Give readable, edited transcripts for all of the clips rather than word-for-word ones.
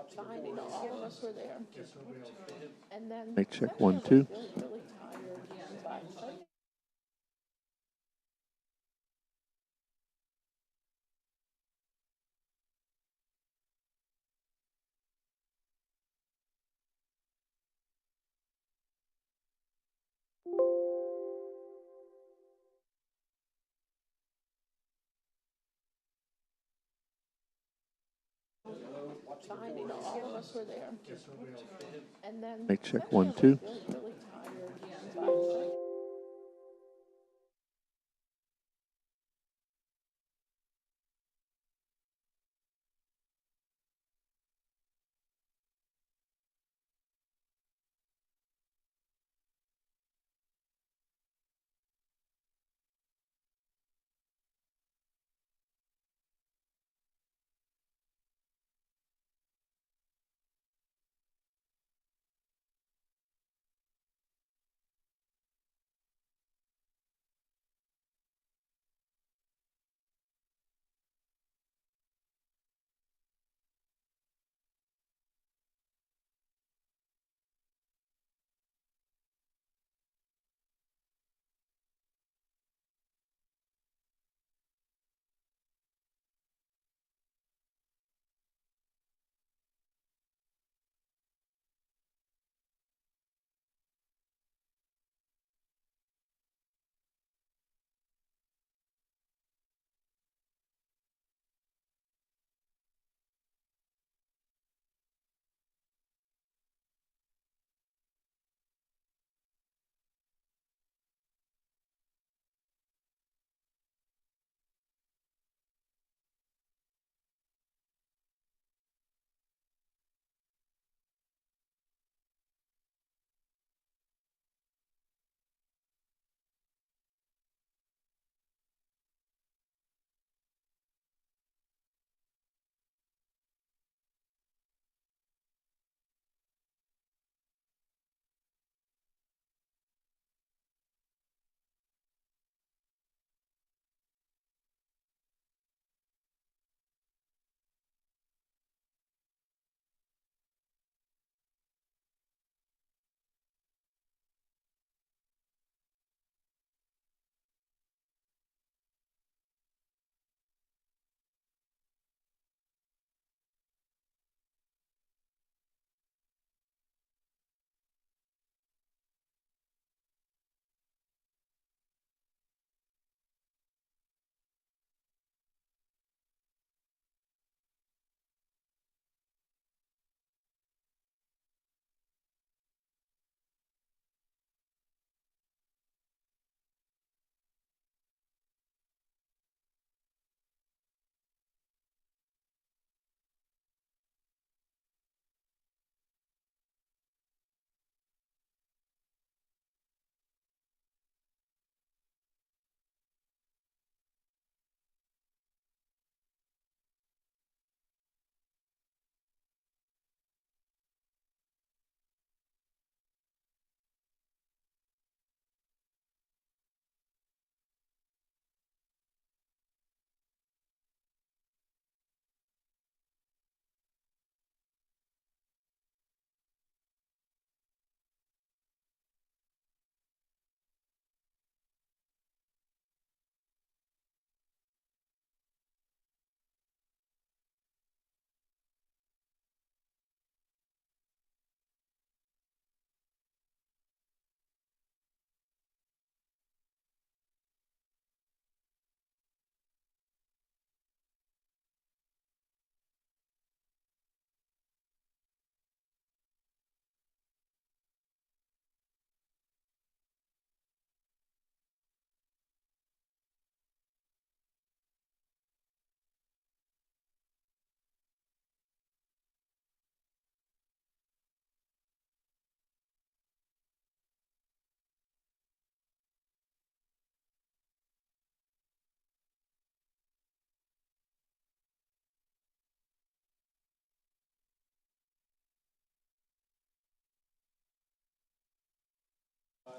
fine, you know, all of us were there. And then. Mic check 1 2. Really tired, but. Fine, you know, all of us were there. And then. Mic check 1 2. Really tired, but.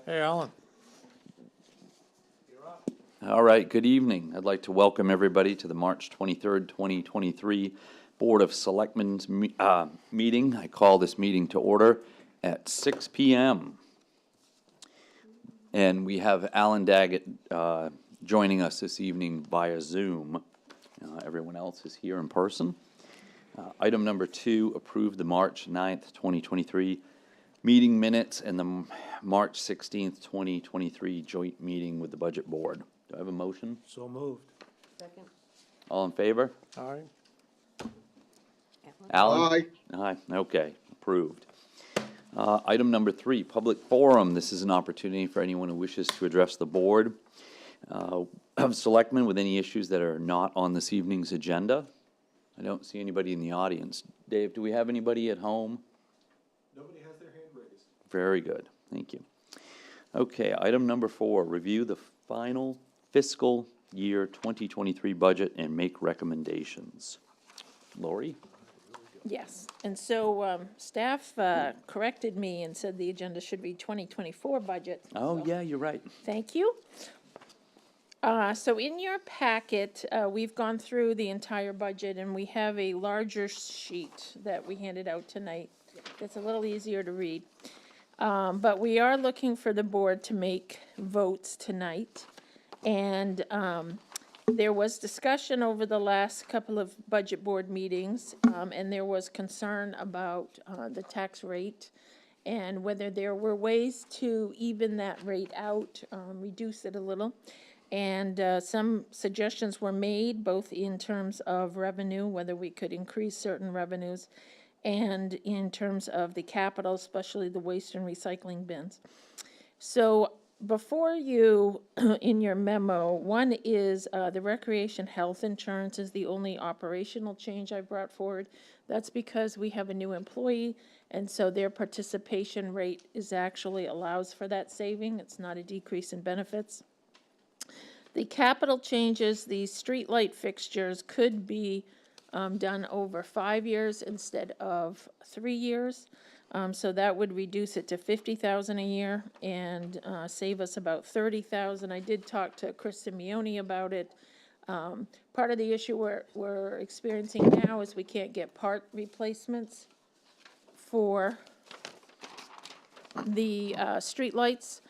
Hey, Alan. All right, good evening. I'd like to welcome everybody to the March 23rd, 2023 Board of Selectmen's meeting. I call this meeting to order at 6 p.m. And we have Alan Daggett joining us this evening via Zoom. Everyone else is here in person. Item number 2, approve the March 9th, 2023 meeting minutes and the March 16th, 2023 joint meeting with the Budget Board. Do I have a motion? So moved. Second. All in favor? Aye. Alan? Aye, okay, approved. Item number 3, public forum. This is an opportunity for anyone who wishes to address the board of selectmen with any issues that are not on this evening's agenda. I don't see anybody in the audience. Dave, do we have anybody at home? Nobody has their hand raised. Very good, thank you. Okay, item number 4, review the final fiscal year 2023 budget and make recommendations. Lori? Yes, and so staff corrected me and said the agenda should be 2024 budget. Oh, So, yeah, you're right. thank you. So in your packet, we've gone through the entire budget, and we have a larger sheet that we handed out tonight. It's a little easier to read. But we are looking for the board to make votes tonight. And there was discussion over the last couple of budget board meetings, and there was concern about the tax rate and whether there were ways to even that rate out, reduce it a little. And some suggestions were made, both in terms of revenue, whether we could increase certain revenues, and in terms of the capital, especially the waste and recycling bins. So before you, in your memo, one is the recreation health insurance is the only operational change I brought forward. That's because we have a new employee, and so their participation rate is actually allows for that saving. It's not a decrease in benefits. The capital changes, the street light fixtures could be done over 5 years instead of 3 years. So that would reduce it to $50,000 a year and save us about $30,000. I did talk to Chris Simeone about it. Part of the issue we're experiencing now is we can't get part replacements for the streetlights,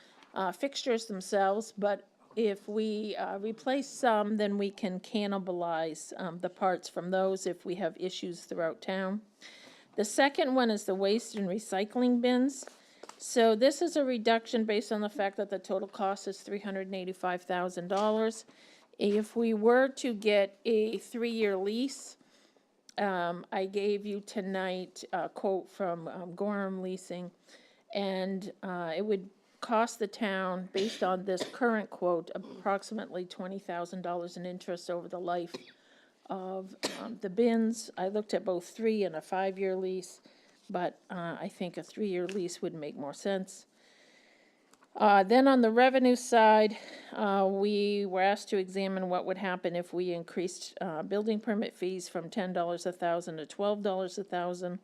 fixtures themselves, but if we replace some, then we can cannibalize the parts from those if we have issues throughout town. The second one is the waste and recycling bins. So this is a reduction based on the fact that the total cost is $385,000. If we were to get a 3-year lease, I gave you tonight a quote from Gorham Leasing, and it would cost the town, based on this current quote, approximately $20,000 in interest over the life of the bins. I looked at both 3 and a 5-year lease, but I think a 3-year lease would make more sense. Then on the revenue side, we were asked to examine what would happen if we increased building permit fees from $10 $1,000 to $12 $1,000.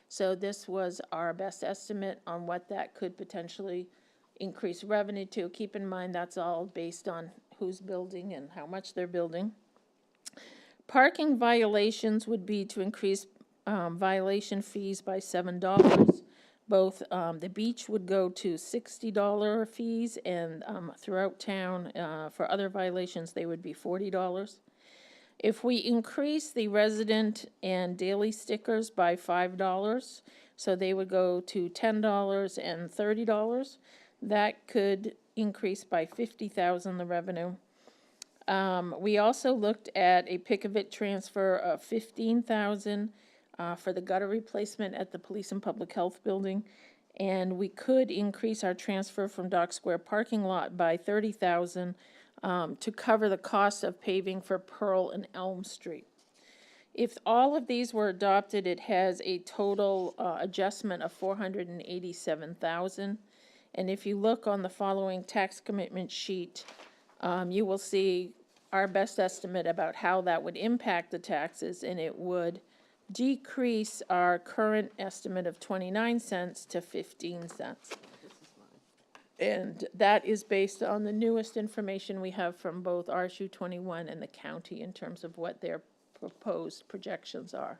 So this was our best estimate on what that could potentially increase revenue to. Keep in mind that's all based on who's building and how much they're building. Parking violations would be to increase violation fees by $7. Both the beach would go to $60 fees, and throughout town for other violations they would be $40. If we increase the resident and daily stickers by $5, so they would go to $10 and $30, that could increase by $50,000 the revenue. We also looked at a pick-a-bit transfer of $15,000 for the gutter replacement at the Police and Public Health Building, and we could increase our transfer from Dock Square parking lot by $30,000 to cover the cost of paving for Pearl and Elm Street. If all of these were adopted, it has a total adjustment of $487,000. And if you look on the following tax commitment sheet, you will see our best estimate about how that would impact the taxes, and it would decrease our current estimate of 29 cents to 15 cents. And that is based on the newest information we have from both RSU 21 and the county in terms of what their proposed projections are.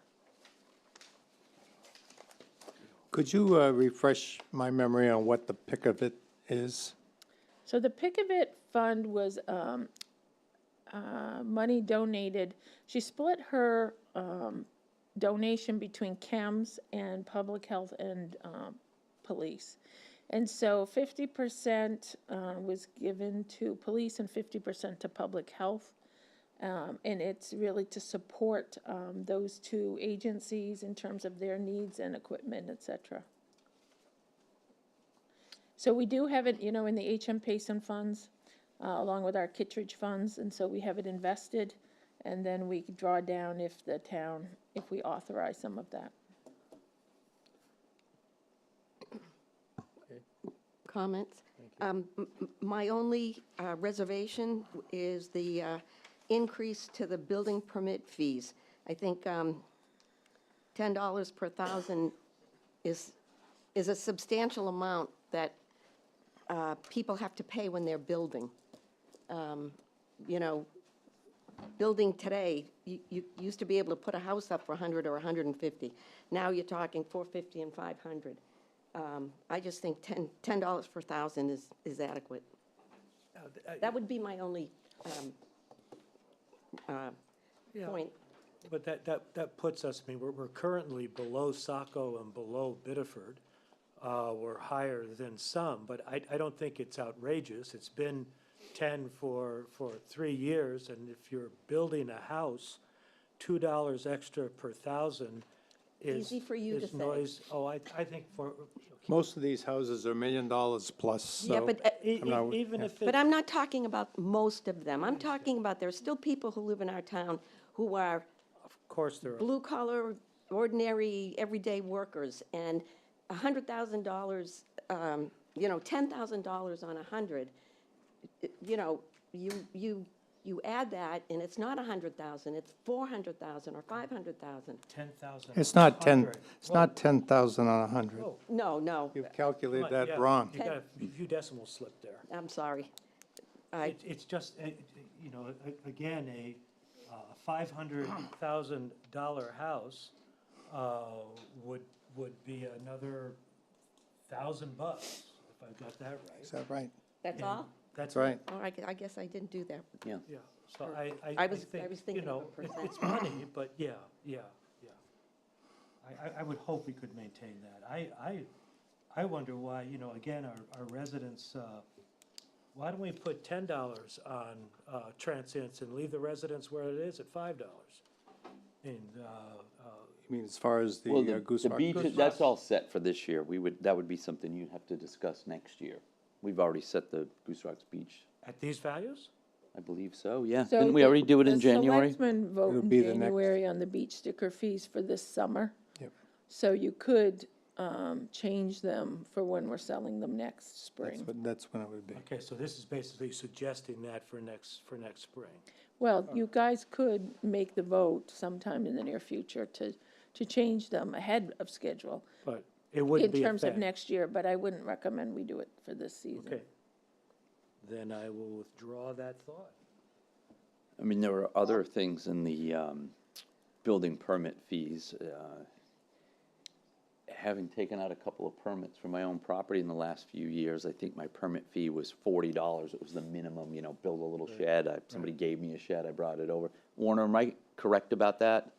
Could you refresh my memory on what the pick of it is? So the Pick of It Fund was money donated. She split her donation between chems and public health and police. And so 50% was given to police and 50% to public health. And it's really to support those two agencies in terms of their needs and equipment, et cetera. So we do have it, in the HM Payson funds, along with our Kittredge funds, and so we have it invested, and then we draw down if we authorize some of that. Comments? My only reservation is the increase to the building permit fees. I think $10 per thousand is a substantial amount that people have to pay when they're building. Building today, you used to be able to put a house up for 100 or 150. Now you're talking 450 and 500. I just think $10 per thousand is adequate. That would be my only Yeah, point. but that puts us, I mean, we're currently below Saco and below Biddeford. We're higher than some, but I don't think it's outrageous. It's been 10 for 3 years, and if you're building a house, $2 extra per thousand is. Easy for you to is say. noise. Oh, I think for, Most of these houses are $1 million plus, so. Yeah, but I'm not- even if But it, I'm not talking about most of them. I'm talking about, there are still people who live in our town who are of course, there are. blue-collar, ordinary, everyday workers, and $100,000, $10,000 on 100, you add that, and it's not 100,000, it's 400,000 or 500,000. 10,000. It's not 10, 100. it's not 10,000 on 100. Whoa, No, You've come calculated on, that yeah, wrong. You got a few decimals slipped there. I'm sorry. It's just, again, a $500,000 house would be another $1,000 if I've got that right. Is that right? That's all? That's right. Oh, I guess I didn't do that. Yeah. Yeah, so I I was think, thinking of a it's money, but yeah. I would hope we could maintain that. I wonder why, again, our residents, why don't we put $10 on transients and leave the residents where it is at $5? And, You mean as far as Well, the the Goose Rock? beach, Goose that's Rock. all set for this year. That would be something you'd have to discuss next year. We've already set the Goose Rocks Beach, at these values? I believe so, yeah. So Didn't we the- already do it in January? The selectmen vote It'll in be the next- January on the beach sticker fees for this summer. Yep. So you could change them for when we're selling them next spring. That's when it would be. Okay, so this is basically suggesting that for next spring. Well, you guys could make the vote sometime in the near future to change them ahead of schedule But it wouldn't in be a terms of thing. next year, but I wouldn't recommend we do it for this season. Okay. Then I will withdraw that thought. I mean, there are other things in the building permit fees. Having taken out a couple of permits for my own property in the last few years, I think my permit fee was $40. It was the minimum, build a little shed. Somebody gave me a shed, I brought it over. Warner, am I correct about that?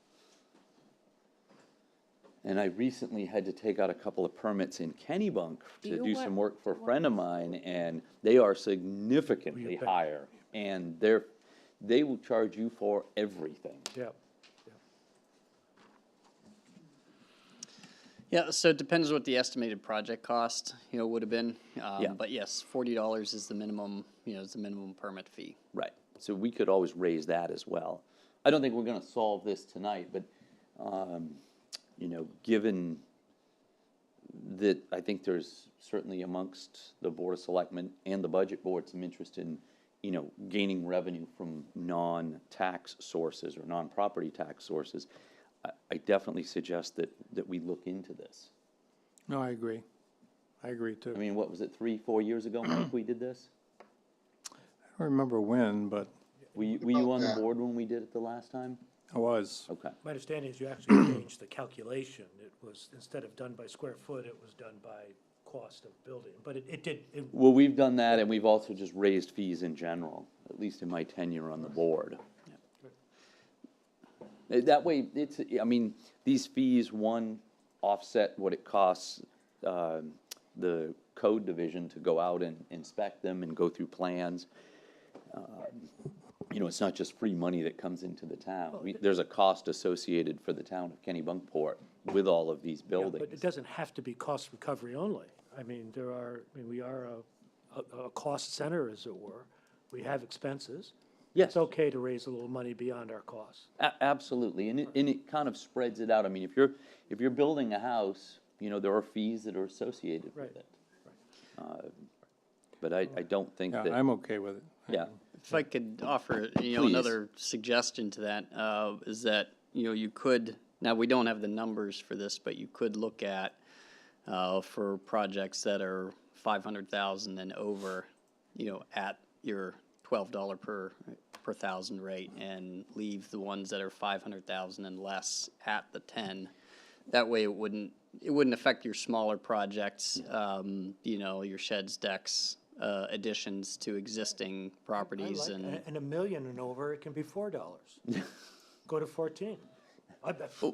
And I recently had to take out a couple of permits in Kennebunk Do to you do want- some work for a friend of mine, and they are significantly bet. higher. And they will charge you for everything. Yeah. Yeah, so it depends what the estimated project cost, would have been. Yeah. But yes, $40 is the minimum, is the minimum permit fee. Right, so we could always raise that as well. I don't think we're gonna solve this tonight, but, given that I think there's certainly amongst the Board of Selectmen and the Budget Board some interest in, gaining revenue from non-tax sources or non-property tax sources, I definitely suggest that we look into this. No, I agree. I agree too. I mean, what was it, 3-4 years ago, Mike, we did this? I don't remember when, but Were you on the board when we did it the last time? I was. Okay. My understanding is you actually changed the calculation. It was, instead of done by square foot, it was done by cost of building, but it did, Well, we've done that, and we've also just raised fees in general, at least in my tenure on the board. That way, it's, I mean, these fees, one, offset what it costs the code division to go out and inspect them and go through plans. You know, it's not just free money that comes into the town. There's a cost associated for the town of Kennebunkport with all of these but it buildings. doesn't have to be cost recovery only. I mean, we are a cost center, as it were. We have expenses. Yes. It's okay to raise a little money beyond our costs. Absolutely, and it kind of spreads it out. I mean, if you're building a house, you know, there are fees that are associated with Right. it. But I don't think Yeah, that, I'm okay with it. yeah, If I could offer, Please. another suggestion to that, is that, you could, now, we don't have the numbers for this, but you could look at, for projects that are 500,000 and over, at your $12 per thousand rate, and leave the ones that are 500,000 and less at the 10. That way, it wouldn't affect your smaller projects, your sheds, decks, additions to existing properties and. And $1 million and over, it can be $4. Go to 14.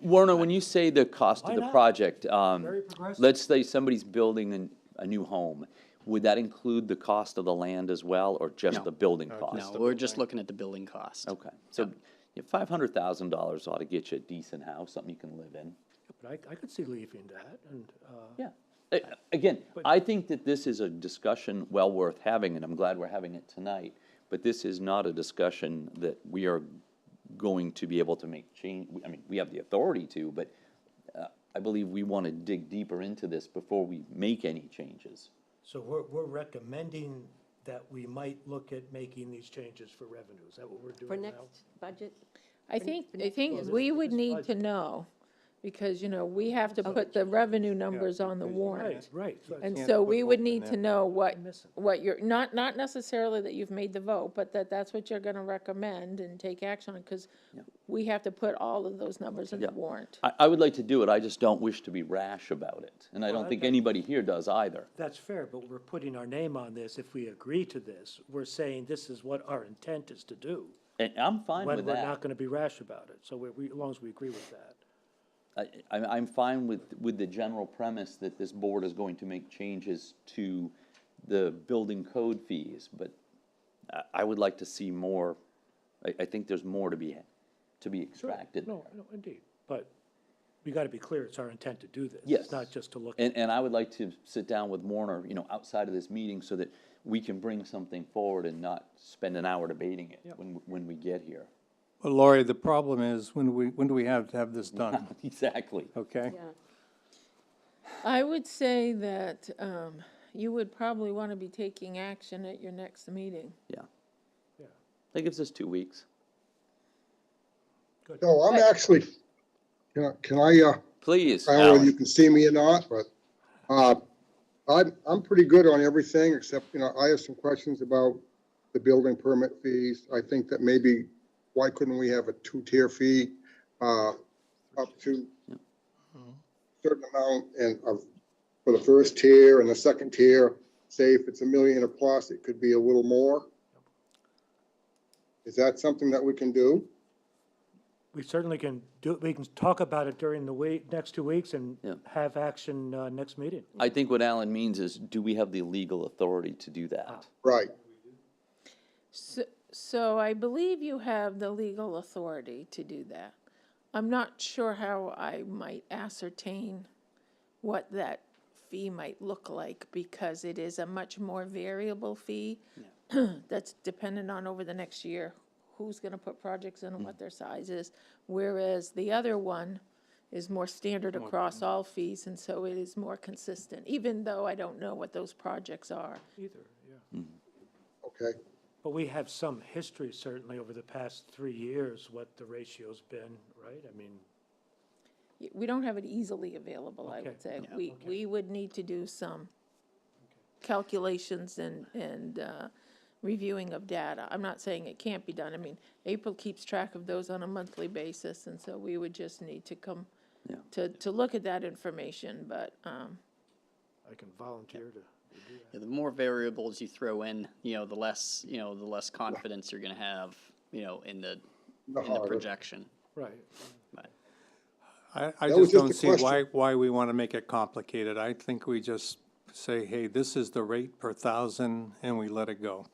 Werner, when you say the cost Why of the not? project, Very progressive. let's say somebody's building a new home, would that include the cost of the land as well, or just No. the building cost? No, we're just looking at the building cost. Okay, so $500,000 ought to get you a decent house, something you can live in. But I could see leaving that, and, Yeah. Again, I think that this is a discussion well worth having, and I'm glad we're having it tonight. But this is not a discussion that we are going to be able to make change. I mean, we have the authority to, but I believe we want to dig deeper into this before we make any changes. so we're recommending that we might look at making these changes for revenue. Is that what we're For doing now? next budget? I think Well, we this- would this need to budget. know, because, we have to put the revenue numbers on the because- warrant. Right. And Can't so put we both would in need there. to know missing. what you're, not necessarily that you've made the vote, but that's what you're gonna recommend and take action on, because we have to put all of those numbers in the Yeah. warrant. I would like to do it, I just don't wish to be rash about it. And I Well, don't think that- anybody here does either. That's fair, but we're putting our name on this. If we agree to this, we're saying this is what our intent is to do. And I'm fine When with we're that. not gonna be rash about it. So as long as we agree with that. I'm fine with the general premise that this board is going to make changes to the building code fees, but I would like to see more. I think there's more to be extracted there. No, indeed. But we gotta be clear, it's our intent to do this. Yes. It's not just to look. And I would like to sit down with Warner, outside of this meeting, so that we can bring something forward and not spend an hour debating it when we get here. Well, Laurie, the problem is, when do we have to have this done, Exactly. okay? Yeah. I would say that, you would probably wanna be taking action at your next meeting. Yeah. Yeah. That gives us 2 weeks. No, I'm actually, can I, Please, I don't know if Alan. you can see me or not, but, I'm pretty good on everything, except, I have some questions about the building permit fees. I think that maybe, why couldn't we have a two-tier fee, up to a certain amount for the first tier and the second tier, say if it's $1 million or plus, it could be a little more? Is that something that we can do? We certainly can we can talk about it during the next 2 weeks and Yeah. have action, next meeting. I think what Alan means is, do we have the legal authority to do that? Right. So I believe you have the legal authority to do that. I'm not sure how I might ascertain what that fee might look like, because it is a much more variable fee that's dependent on over the next year, who's gonna put projects in and what their size is, whereas the other one is more standard across all fees, and so it is more consistent, even though I don't know what those projects are. Either, yeah. Okay. But we have some history certainly over the past 3 years, what the ratio's been, right? I mean, We don't have it easily available, I Okay. would say. Yeah, We would need to do some calculations and reviewing of data. I'm not saying it can't be done. I mean, April keeps track of those on a monthly basis, and so we would just need to come Yeah. to look at that information, but, I can volunteer to do that. Yeah, the more variables you throw in, the less confidence you're gonna have, in the harder. projection. Right. But I That was just just don't a see why we want to make it complicated. I think we just say, hey, this is the rate per thousand, and we let it go.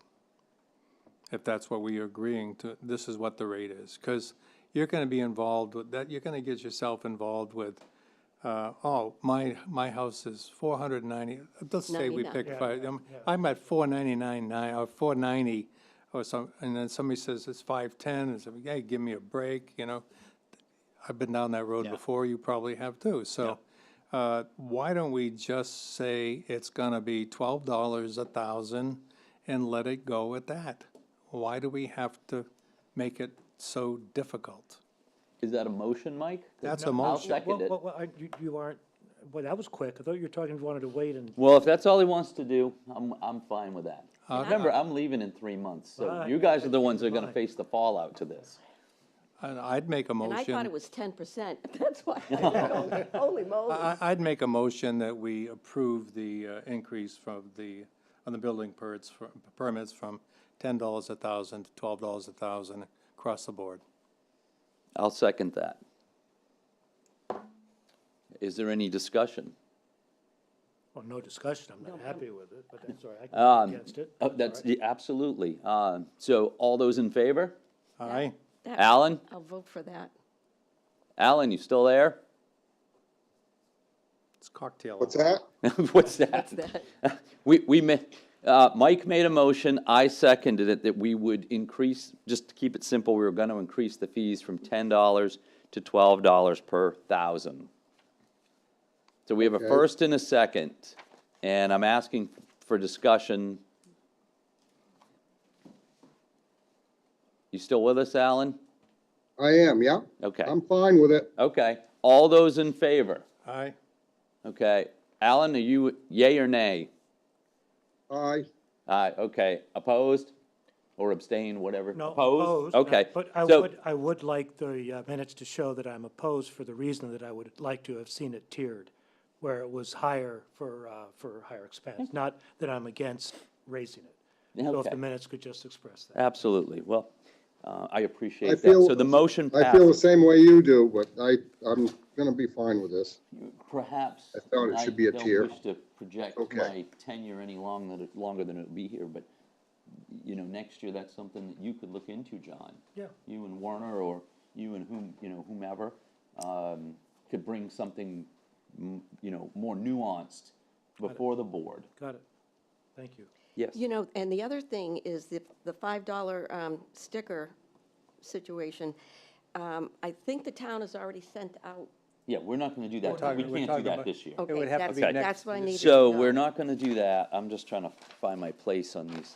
If that's what we are agreeing to, this is what the rate is. Because you're going to be involved with that, you're going to get yourself involved with, my house is 490, let's say we 99. pick Yeah, five, yeah. I'm at 499, or 490, or some, and then somebody says it's 510, and say, hey, give me a break, I've been down that road Yeah. before, you probably have too, so, why don't we just say it's gonna be $12 a thousand and let it go at that? Why do we have to make it so difficult? Is that a motion, Mike? That's a I'll motion. second it. You aren't, well, that was quick. I thought you were talking, you wanted to wait and, Well, if that's all he wants to do, I'm fine with that. Uh, Remember, I'm leaving in 3 months, so Well, you guys are the I- ones that are gonna fine. face the fallout to this. And I'd make a And I thought motion, it was 10%, that's why, holy moly. I'd make a motion that we approve the increase on the building permits from $10 a thousand to $12 a thousand across the board. I'll second that. Is there any discussion? well, no discussion. I'm not happy with it, but that's all right. I can Um, vote against it. Oh, that's, yeah, absolutely. So all those in favor? Aye? That- Alan? I'll vote for that. Alan, you still there? It's cocktail. What's that? What's that? That. Mike made a motion, I seconded it, that we would increase, just to keep it simple, we were gonna increase the fees from $10 to $12 per thousand. So we have a Okay. first and a second, and I'm asking for discussion. You still with us, Alan? I am, yeah. Okay, I'm fine with it. okay. All those in favor? Aye? Okay. Alan, are you yay or nay? Aye. Okay. Opposed or abstain, whatever? No, Opposed? opposed. Okay. But So- I would like the minutes to show that I'm opposed for the reason that I would like to have seen it tiered, where it was higher for higher expense, not that I'm against raising it. So if Okay. the minutes could just express that. Absolutely. Well, I I appreciate that. feel- So the motion I feel the passes. same way you do, but I'm gonna be fine with this. Perhaps. I thought it should be a tier. I don't wish to project Okay. my tenure any longer than it would be here, but, next year, that's something that you could look into, John. Yeah. You and Werner, or you and whomever, could bring something, more nuanced before the board. Got it. Thank you. Yes. And the other thing is the $5 sticker situation. I think the town has already sent out. Yeah, we're not gonna do that. talking- We we're can't do talking that about- this year. Okay, would have to that's, be next- that's what I needed to So know. we're not gonna do that. I'm just trying to find my place on these.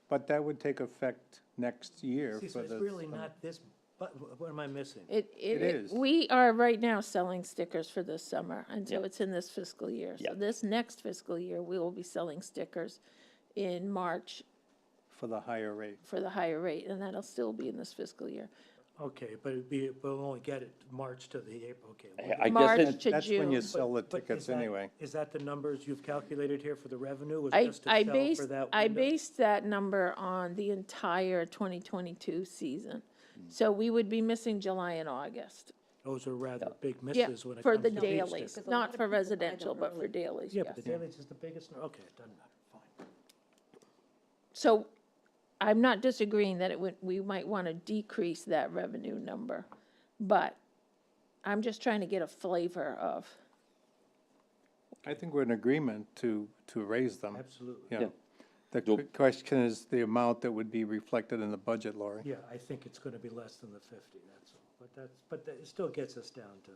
But that would take effect next year See, for so it's the. really not this, but what am I missing? it is. we are right now selling stickers for this summer, and so Yeah. it's in this fiscal year. Yeah. So this next fiscal year, we will be selling stickers in March For the higher rate. for the higher rate, and that'll still be in this fiscal year. Okay, but we'll only get it March to the April, okay. I March guess it, to That's when you June. sell the But tickets is that- anyway. Is that the numbers you've calculated here for the revenue? Was I, just to I sell based, for that I window? based that number on the entire 2022 season. So we would be missing July and August. Those are rather big Yeah, misses when it for comes the to beef dailies, stickers. a lot not of for people buy them residential, but for early. dailies, Yeah, but yes. the dailies is the biggest, okay, it doesn't matter, fine. So I'm not disagreeing that we might want to decrease that revenue number, but I'm just trying to get a flavor of, I think we're in agreement to raise them. Absolutely. Yeah. Yeah. The You'll- question is the amount that would be reflected in the budget, Laurie. Yeah, I think it's gonna be less than the 50, that's all. But that it still gets us down to,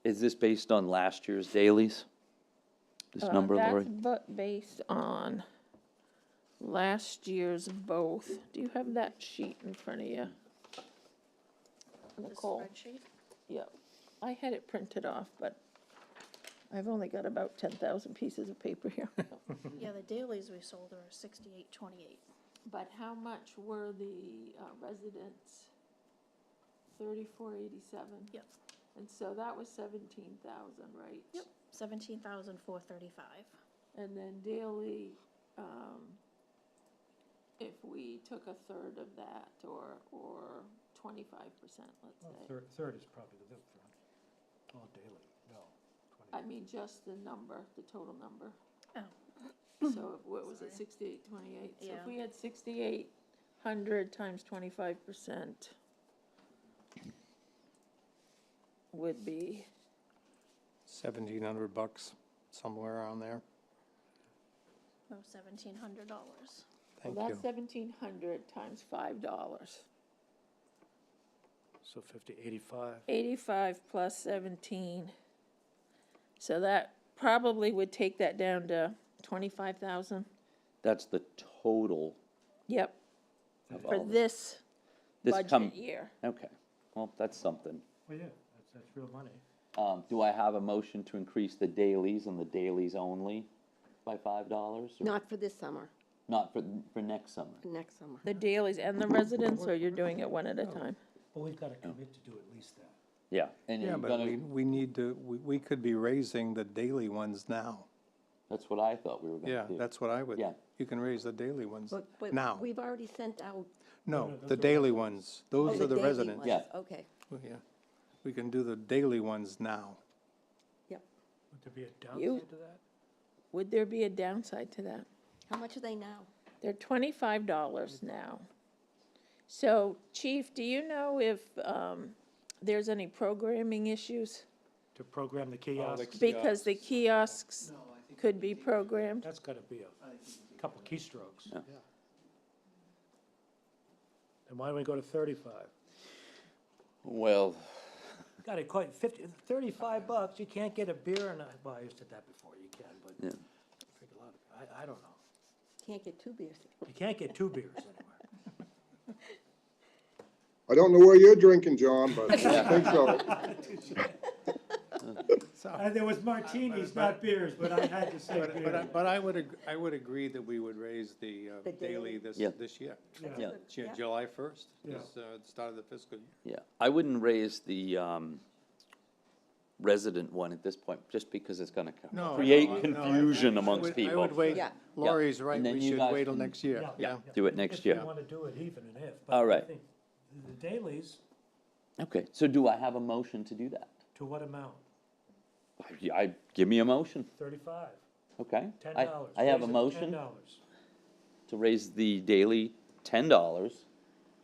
is this based on last year's dailies? This number, Lori? that's based on last year's both. Do you have that sheet in front of you? Nicole? Yeah, I had it printed off, but I've only got about 10,000 pieces of paper here. Yeah, the dailies we sold are 68.28. But how much were the residents? 3487? Yep. And so that was 17,000, right? Yep, 17,435. And then daily, if we took a third of that, or 25%, let's Well, say. third is probably the upfront. All daily, no. I mean, just the number, the total number. Oh. So what was it, 6828? So Yeah. if we had 6,800 times 25% would be, $1,700, somewhere around there. Oh, $1,700. well, Thank that's you. 1,700 times $5. So 50, 85. 85 plus 17. So that probably would take that down to 25,000. That's the total Yep, of for all. this This come- budget year. Okay, well, that's something. Well, yeah, that's real money. Do I have a motion to increase the dailies and the dailies only by $5? or Not for this summer, Not for next summer? for next summer. The dailies and the residents, or you're doing it one at a time? But we've got to commit to do at least that. Yeah, and Yeah, you're but gonna, we need to, we could be raising the daily ones now. that's what I thought we were Yeah, gonna do. that's what I would, Yeah. you can raise the daily ones But now. we've already sent out. No, those the are daily ones, those the are the daily residents. ones. Yeah. Okay, Yeah, we can do the daily ones now. yep. Would there be a You- downside to that? Would there be a downside to that? How much are they now? They're $25 now. So, Chief, do you know if there's any programming issues? To program the kiosks? Because the kiosks could be programmed. That's got to be a couple keystrokes. Yeah. And why don't we go to 35? Well, Got it, quite 50, $35, you can't get a beer and, well, I used to that before, you can, but yeah. I think a lot of, I don't know. Can't get 2 beers. You can't get 2 beers anywhere. I don't know where you're drinking, John, but I think so. There was martinis, not beers, but I had to say beer. But I would agree that we would raise the The daily daily. Yeah. this year. Yeah. Yeah. July 1st Yeah. is the start of the fiscal year. Yeah, I wouldn't raise the resident one at this point, just because it's gonna No, create no, I- confusion I amongst would- I people. would wait, Yeah. Lori's right, And then we you should guys wait till can- next year, yeah. Do it next If year. you want to do it even and if. All But right. I think the dailies, Okay, so do I have a motion to do that? to what amount? Give me a motion, 35, okay? $10. I have a Raise it to motion $10. to raise the daily $10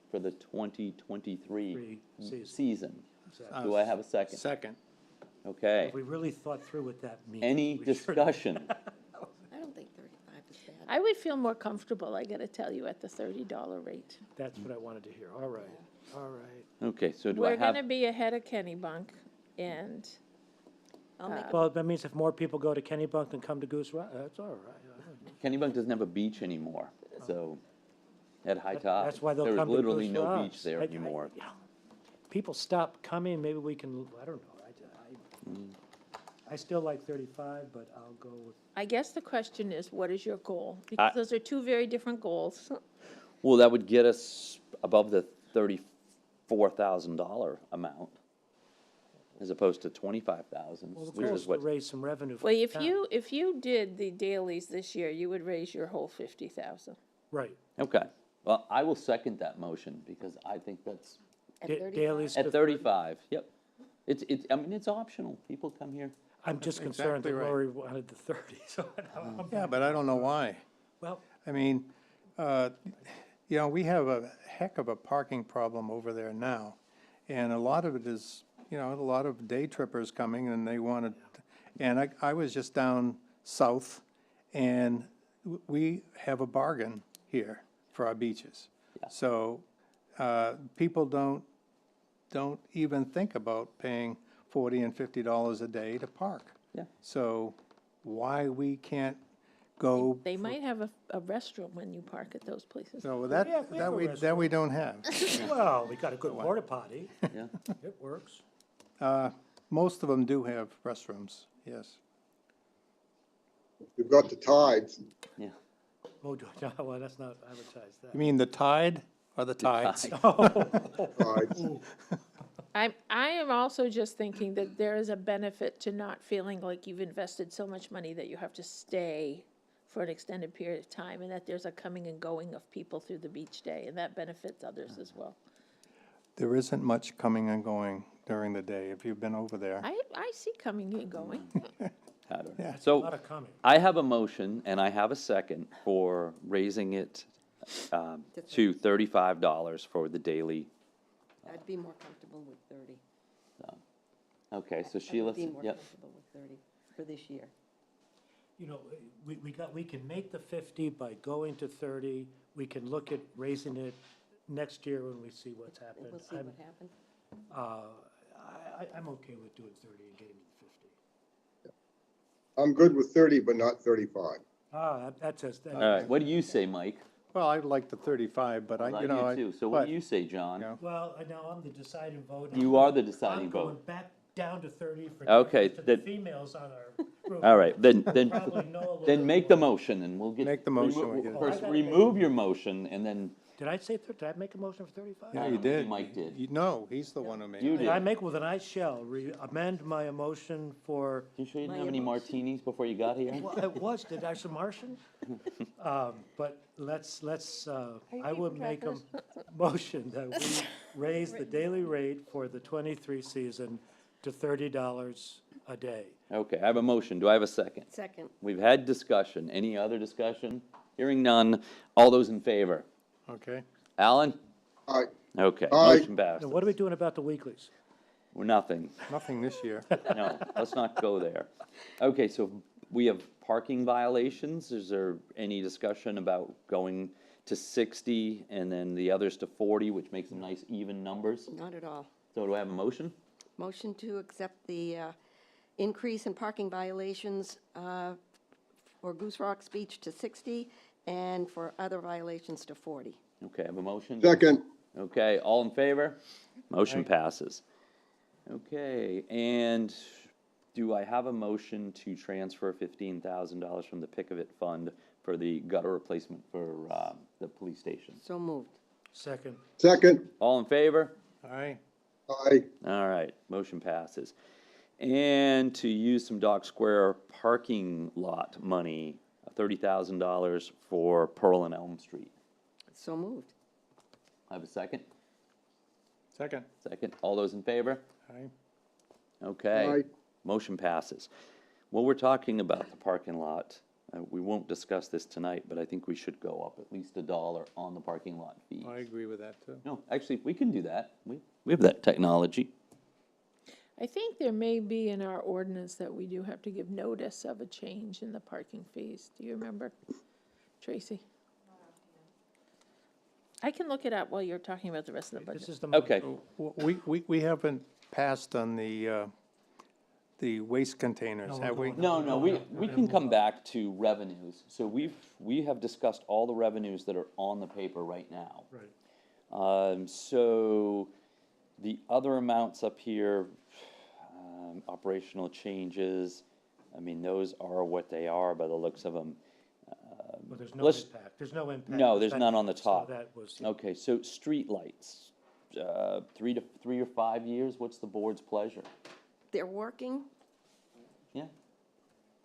for the 2023 Season. season. Exactly. Do I have a second? Second. Okay, If we really thought through what that means. any we should. discussion? I don't think 35 is bad. I would feel more comfortable, I gotta tell you, at the $30 rate. That's what I wanted to hear. All right, all right. Okay, so do I We're gonna have, be ahead of Kennebunk, and I'll make, Well, that means if more people go to Kennebunk than come to Goose Rock, that's all right. Kennebunk doesn't have a beach anymore, so at high tide, That's why they'll there's come to literally Goose no Rocks. beach there anymore. People stop coming, maybe we can, I don't know. I still like 35, but I'll go with, I guess the question is, what is your goal? Because those are two very different goals. Well, that would get us above the $34,000 amount, as opposed to 25,000, well, the which goal is is to what, raise some revenue for Well, the if town. if you did the dailies this year, you would raise your whole 50,000. Right. okay. Well, I will second that motion, because I think that's, at Da- 35? Dailies to at 35, yep. I mean, it's optional, people come here. I'm just That's concerned that exactly right. Lori wanted the 30, so I'm, Yeah, but I don't know why. well, I mean, we have a heck of a parking problem over there now. And a lot of it is, a lot of day trippers coming and they wanted, and I was just down south and we have a bargain here for our beaches. Yeah. So, people don't even think about paying $40 and $50 a day to park. Yeah. So why we can't go, They might have a restroom when you park at those places. so Yeah, that we have a that we don't have. well, we got a good porta potty. Yeah. It works. Most of them do have restrooms, yes. You've got the tides. Yeah. Oh, well, let's not advertise that. You mean the tide or the tides? I am also just thinking that there is a benefit to not feeling like you've invested so much money that you have to stay for an extended period of time, and that there's a coming and going of people through the beach day, and that benefits others as well. There isn't much coming and going during the day, if you've been over there. I see coming and going. I don't know. Yeah. A So lot of coming. I have a motion and I have a second for raising it to $35 for the daily. I'd be more comfortable with 30. Okay, so I Sheila, would be more yep, comfortable with 30 for this year. You know, we can make the 50 by going to 30. We can look at raising it next year when we see what's happened. We'll see what happens. I'm okay with doing 30 and getting to the 50. I'm good with 30, but not 35. That's just. all right, what do you say, Mike? Well, I'd like the 35, but I do too, so what do you say, John? Yeah. Well, now I'm the deciding vote. You are the deciding I'm going vote. back down to 30 for Okay, to the that- females on our group. All right, then Probably know a little then bit make the more. motion and we'll get. Make the motion, remo- we'll get it. First, Oh, I gotta remove your motion and then, Did I say, did I make a motion for 35? Yeah, I you don't know, maybe did. Mike did. No, he's the one who made it. You Did I did. make, well, then I shall amend my motion for, You sure you didn't My have any emotion. martinis before you got here? well, it was, did I say Martian? But let's, I would make a motion that we raise the daily rate for the 23 season to $30 a day. Okay, I have a motion. Do I have a second? Second, We've had discussion. Any other discussion? Hearing none. All those in favor? Okay, Alan? Aye. Okay, Aye. motion passed. Now, what are we doing about the weeklies? We're nothing. nothing this year. No, let's not go there. Okay, so we have parking violations. Is there any discussion about going to 60 and then the others to 40, which makes them nice even numbers? not at all. So do I have a motion? Motion to accept the increase in parking violations for Goose Rock's Beach to 60 and for other violations to 40. Okay, I have a motion. Second, Okay, all in favor? Motion passes. Okay, and do I have a motion to transfer $15,000 from the Pickavit Fund for the gutter replacement for the police station? So moved. Second. second, All in favor? Aye, aye, All right, motion passes. And to use some Dock Square parking lot money, $30,000 for Pearl and Elm Street. So moved. I have a second? second, Second. All those in favor? aye. Okay. Aye. Motion passes. Well, we're talking about the parking lot. We won't discuss this tonight, but I think we should go up at least $1 on the parking lot fee. I agree with that, too. No, actually, we can do that. We have that technology. I think there may be in our ordinance that we do have to give notice of a change in the parking fees. Do you remember, Tracy? I can look it up while you're talking about the rest of the This budget. is the. Okay, We haven't passed on the waste containers, have we? no, we can come back to revenues. So we have discussed all the revenues that are on the paper right now. Right. So the other amounts up here, operational changes, I mean, those are what they are by the looks of them. But there's no Let's- impact. There's no impact. No, there's none on the So top. that was, Okay, so streetlights, 3 or 5 years, what's the board's pleasure? They're working. Yeah,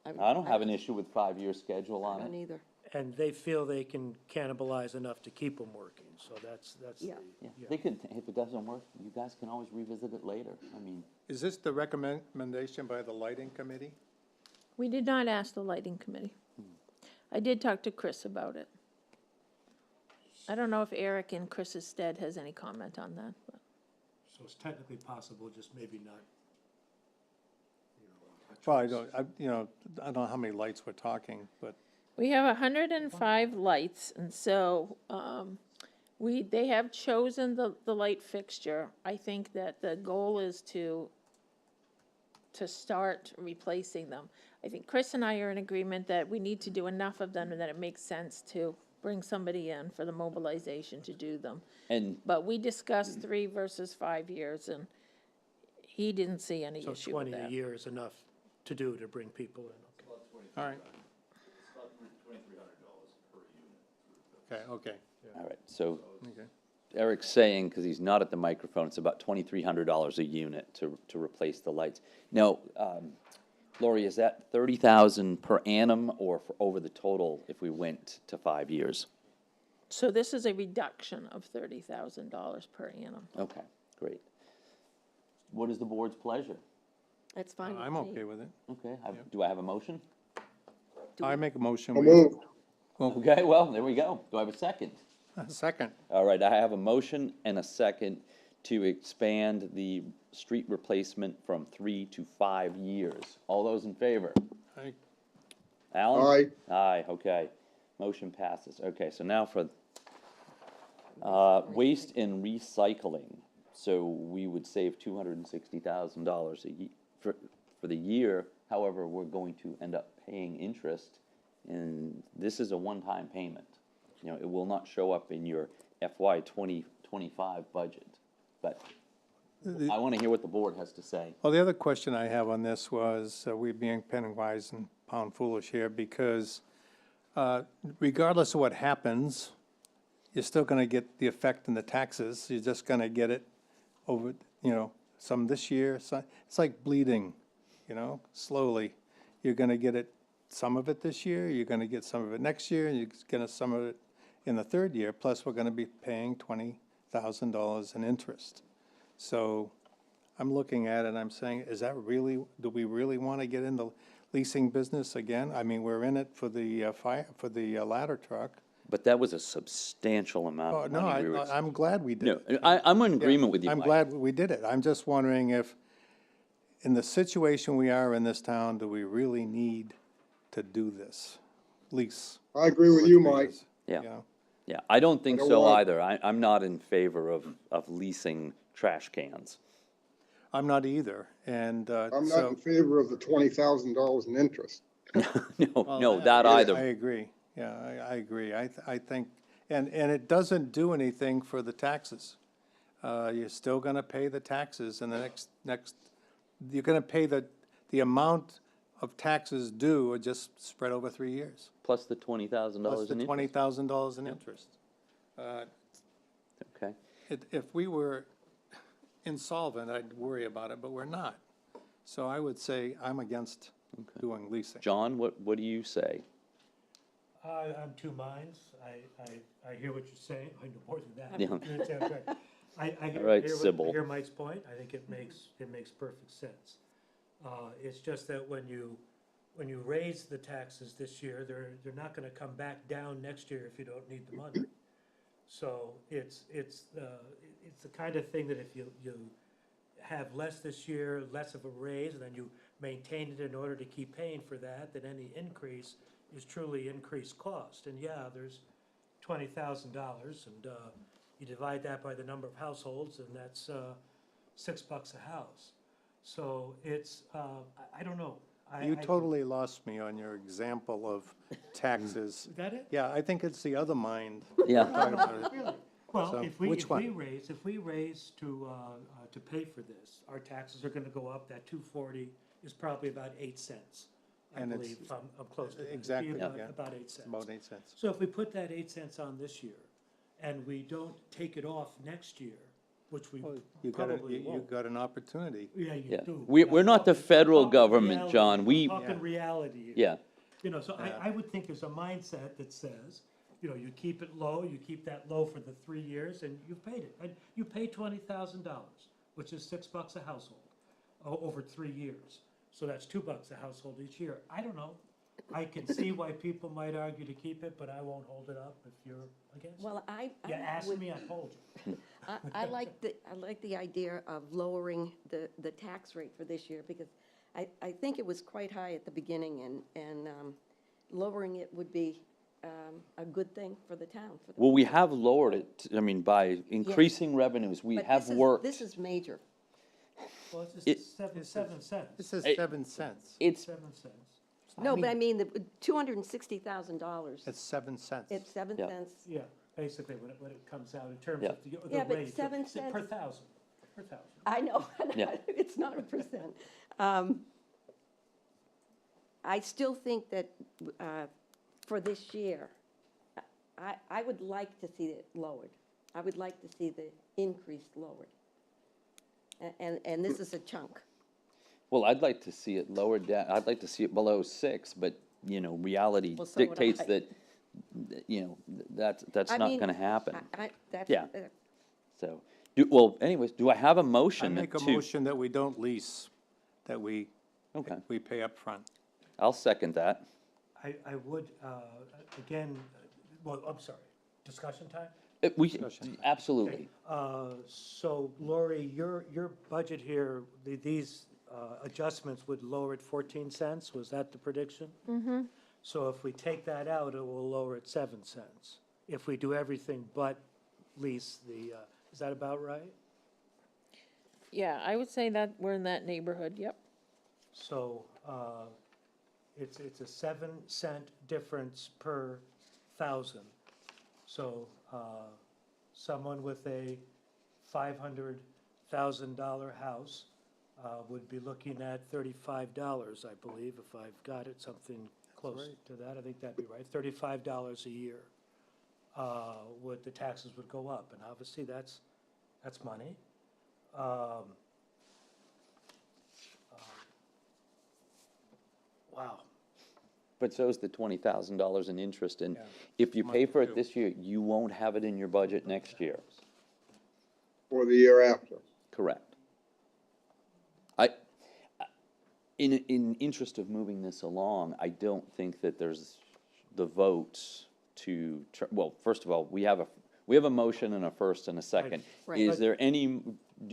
I I don't have an issue with 5-year schedule I on don't it. either. and they feel they can cannibalize enough to keep them working, so that's the. Yeah. Yeah, they could, if it doesn't work, you guys can always revisit it later. I mean, Is this the recommendation by the lighting committee? We did not ask the lighting committee. I did talk to Chris about it. I don't know if Eric in Chris's stead has any comment on that, but. So it's technically possible, just maybe not. Well, I don't know how many lights we're talking, but We have 105 lights, and so, they have chosen the light fixture. I think that the goal is to start replacing them. I think Chris and I are in agreement that we need to do enough of them and that it makes sense to bring somebody in for the mobilization to do them. and But we discussed 3 versus 5 years, and he didn't see any So issue with 20 a that. year is enough to do to bring people in, okay. all right. Okay. All right, so Okay. Eric's saying, because he's not at the microphone, it's about $2,300 a unit to replace the lights. Now, Lori, is that 30,000 per annum or for over the total if we went to 5 years? So this is a reduction of $30,000 per annum. Okay, great. What is the board's pleasure? That's fine with I'm me. okay with it. Okay, do I have a motion? I make a motion. So we- moved. Okay, well, there we go. Do I have a second? Second. All right, I have a motion and a second to expand the street replacement from 3 to 5 years. All those in favor? Aye. Alan? Aye, okay. Motion passes. Okay, so now for waste and recycling. So we would save $260,000 for the year. However, we're going to end up paying interest, and this is a one-time payment. You know, it will not show up in your FY 2025 budget. But I want to hear what the board has to say. Well, the other question I have on this was, we being penny wise and pound foolish here, because regardless of what happens, you're still gonna get the effect in the taxes. You're just gonna get it over, some this year, so, it's like bleeding, slowly. You're gonna get it, some of it this year, you're gonna get some of it next year, and you're gonna some of it in the third year, plus we're gonna be paying $20,000 in interest. So I'm looking at it and I'm saying, do we really wanna get in the leasing business again? I mean, we're in it for the ladder truck. But that was a substantial amount Oh, of no, money. I'm glad we did No, it. I'm in Yeah, agreement with you, I'm Mike. glad we did it. I'm just wondering if, in the situation we are in this town, do we really need to do this? Lease. I agree with for you, 3 Mike. years, Yeah. you know? Yeah, I don't think I don't so want- either. I'm not in favor of leasing trash cans. I'm not either, and, I'm not so. in favor of the $20,000 in interest. No, that either. I agree, yeah, I agree. I think, and it doesn't do anything for the taxes. You're still gonna pay the taxes in the next, you're gonna pay the amount of taxes due are just spread over 3 years. Plus the $20,000 Plus the in interest. $20,000 in interest. Okay. If we were insolvent, I'd worry about it, but we're not. So I would say I'm against doing leasing. John, what do you say? I'm two minds. I hear what you're saying. I know more than that. Yeah. You're exactly right. I All right, hear Sybil. I hear Mike's point. I think it makes perfect sense. It's just that when you raise the taxes this year, they're not gonna come back down next year if you don't need the money. So it's the kind of thing that if you have less this year, less of a raise, and then you maintain it in order to keep paying for that, then any increase is truly increased cost. And yeah, there's $20,000, and you divide that by the number of households, and that's $6 a house. So it's, I don't know. You totally lost me on your example of taxes. Is that it? Yeah, I think it's the other mind. Yeah. Talking about it. Really? Well, So, if we which one? raise to pay for this, our taxes are gonna go up. That 240 is probably about 8 cents, I And it's- believe. I'm close to that. It'd be Exactly, about- yeah. About 8 cents. About 8 cents. So if we put that 8 cents on this year, and we don't take it off next year, which we You probably won't. got an opportunity. Yeah, you Yeah. do. We're not the federal Talking government, reality. John. We're talking reality here. Yeah, You know, so I would think there's a mindset that says, you keep it low, you keep that low for the 3 years, and you've paid it. And you pay $20,000, which is $6 a household, over 3 years. So that's $2 a household each year. I don't know. I can see why people might argue to keep it, but I won't hold it up if you're against it. Well, You asked me, I told you. I like the idea of lowering the tax rate for this year, because I think it was quite high at the beginning, and lowering it would be a good thing for the town. well, we have lowered it, I mean, by increasing revenues, we But have worked. This is major. Well, it's It- just seven cents. This is Hey. 7 cents. It's, 7 cents. No, but I mean, the $260,000, It's 7 cents. it's 7 Yeah. cents. Yeah, basically, when it comes out in terms Yeah. of the Yeah, but rate. 7 Per cents- thousand, per thousand. I know, Yeah. it's not a percent. I still think that for this year, I would like to see it lowered. I would like to see the increase lowered. And this is a chunk. Well, I'd like to see it lowered down, I'd like to see it below 6, but, you know, reality Well, so would dictates I. that, you know, that's I not mean, gonna happen. That's. Yeah. So, well, anyways, do I have a I motion make a to? motion that we don't lease, that we pay up front. I'll second that. I would, again, well, I'm sorry, discussion time? Absolutely. So Lori, your budget here, these adjustments would lower it 14 cents, was that the prediction? Mm-hmm. So if we take that out, it will lower it 7 cents. If we do everything but lease the, is that about right? Yeah, I would say that we're in that neighborhood, yep. So it's a 7-cent difference per 1,000. So someone with a $500,000 house would be looking at $35, I believe, if I've got it, something close to that. I think that'd be right, $35 a year. The taxes would go up, and obviously that's money. Wow. But so is the $20,000 in interest, and Yeah. if you pay for it too. this year, you won't have it in your budget next year. or the year after. Correct. In interest of moving this along, I don't think that there's the votes to, well, first of all, we have a motion and a first and a second. Right. Is there any,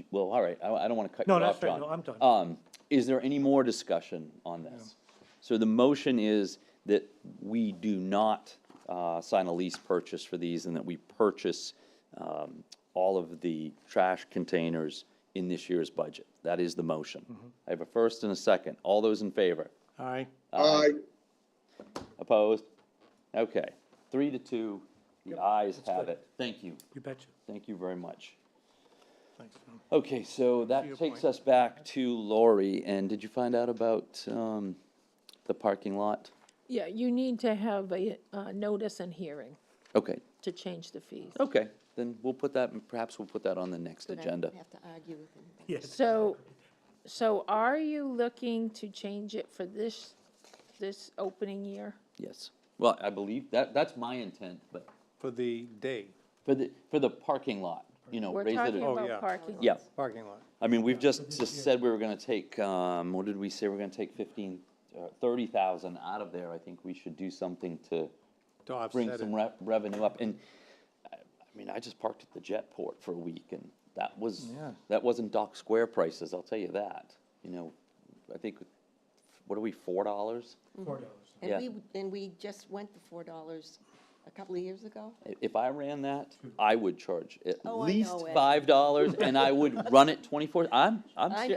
well, all right, I don't want to cut you No, off, that's right, John. no, I'm done. Is there any more discussion on this? So the motion is that we do not sign a lease purchase for these, and that we purchase all of the trash containers in this year's budget. That is the motion. I have a first and a second. All those in favor? Aye. Aye. Opposed? Okay, 3-2, the ayes that's have good. it. Thank you. You betcha. Thank you very much. Thanks, Tom. Okay, so your that takes point. us back to Lori, and did you find out about the parking lot? Yeah, you need to have a notice and hearing Okay, to change the fees. okay, then we'll put that, perhaps we'll put that on the next Good, I agenda. don't have to argue with him. Yes. So are you looking to change it for this opening year? Yes. Well, I believe that's my intent, but For the day, for the parking lot, you know, We're raise it. talking Oh, yeah. about parking lots. Yeah, parking lot. I mean, we've just said we were gonna take, what did we say? We're gonna take 30,000 out of there. I think we should do something to To bring offset some it. revenue up. And, I mean, I just parked at the Jetport for a week, and that wasn't Dock Square prices, I'll tell you that. You know, I think, what are we, $4? $4. Yeah. And we just went to $4 a couple of years ago. If I ran that, I would charge at Oh, I least know it. $5, and I would run it 24. I know.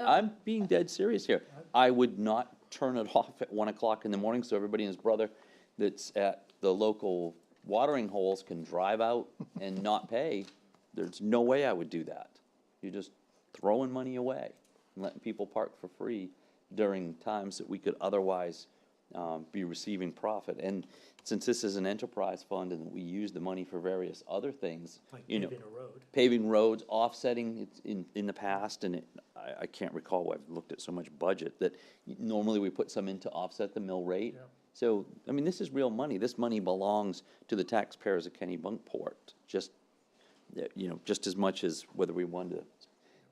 I'm being dead serious here. I would not turn it off at 1 o'clock in the morning, so everybody and his brother that's at the local watering holes can drive out and not pay. There's no way I would do that. You're just throwing money away and letting people park for free during times that we could otherwise be receiving profit. And since this is an enterprise fund and we use the money for various other things, Like you know, paving a road. paving roads, offsetting it in the past, and I can't recall, I've looked at so much budget, that normally we put some in to offset the mill rate. Yeah. So, I mean, this is real money. This money belongs to the taxpayers of Kennebunkport, just, you know, just as much as whether we wanted to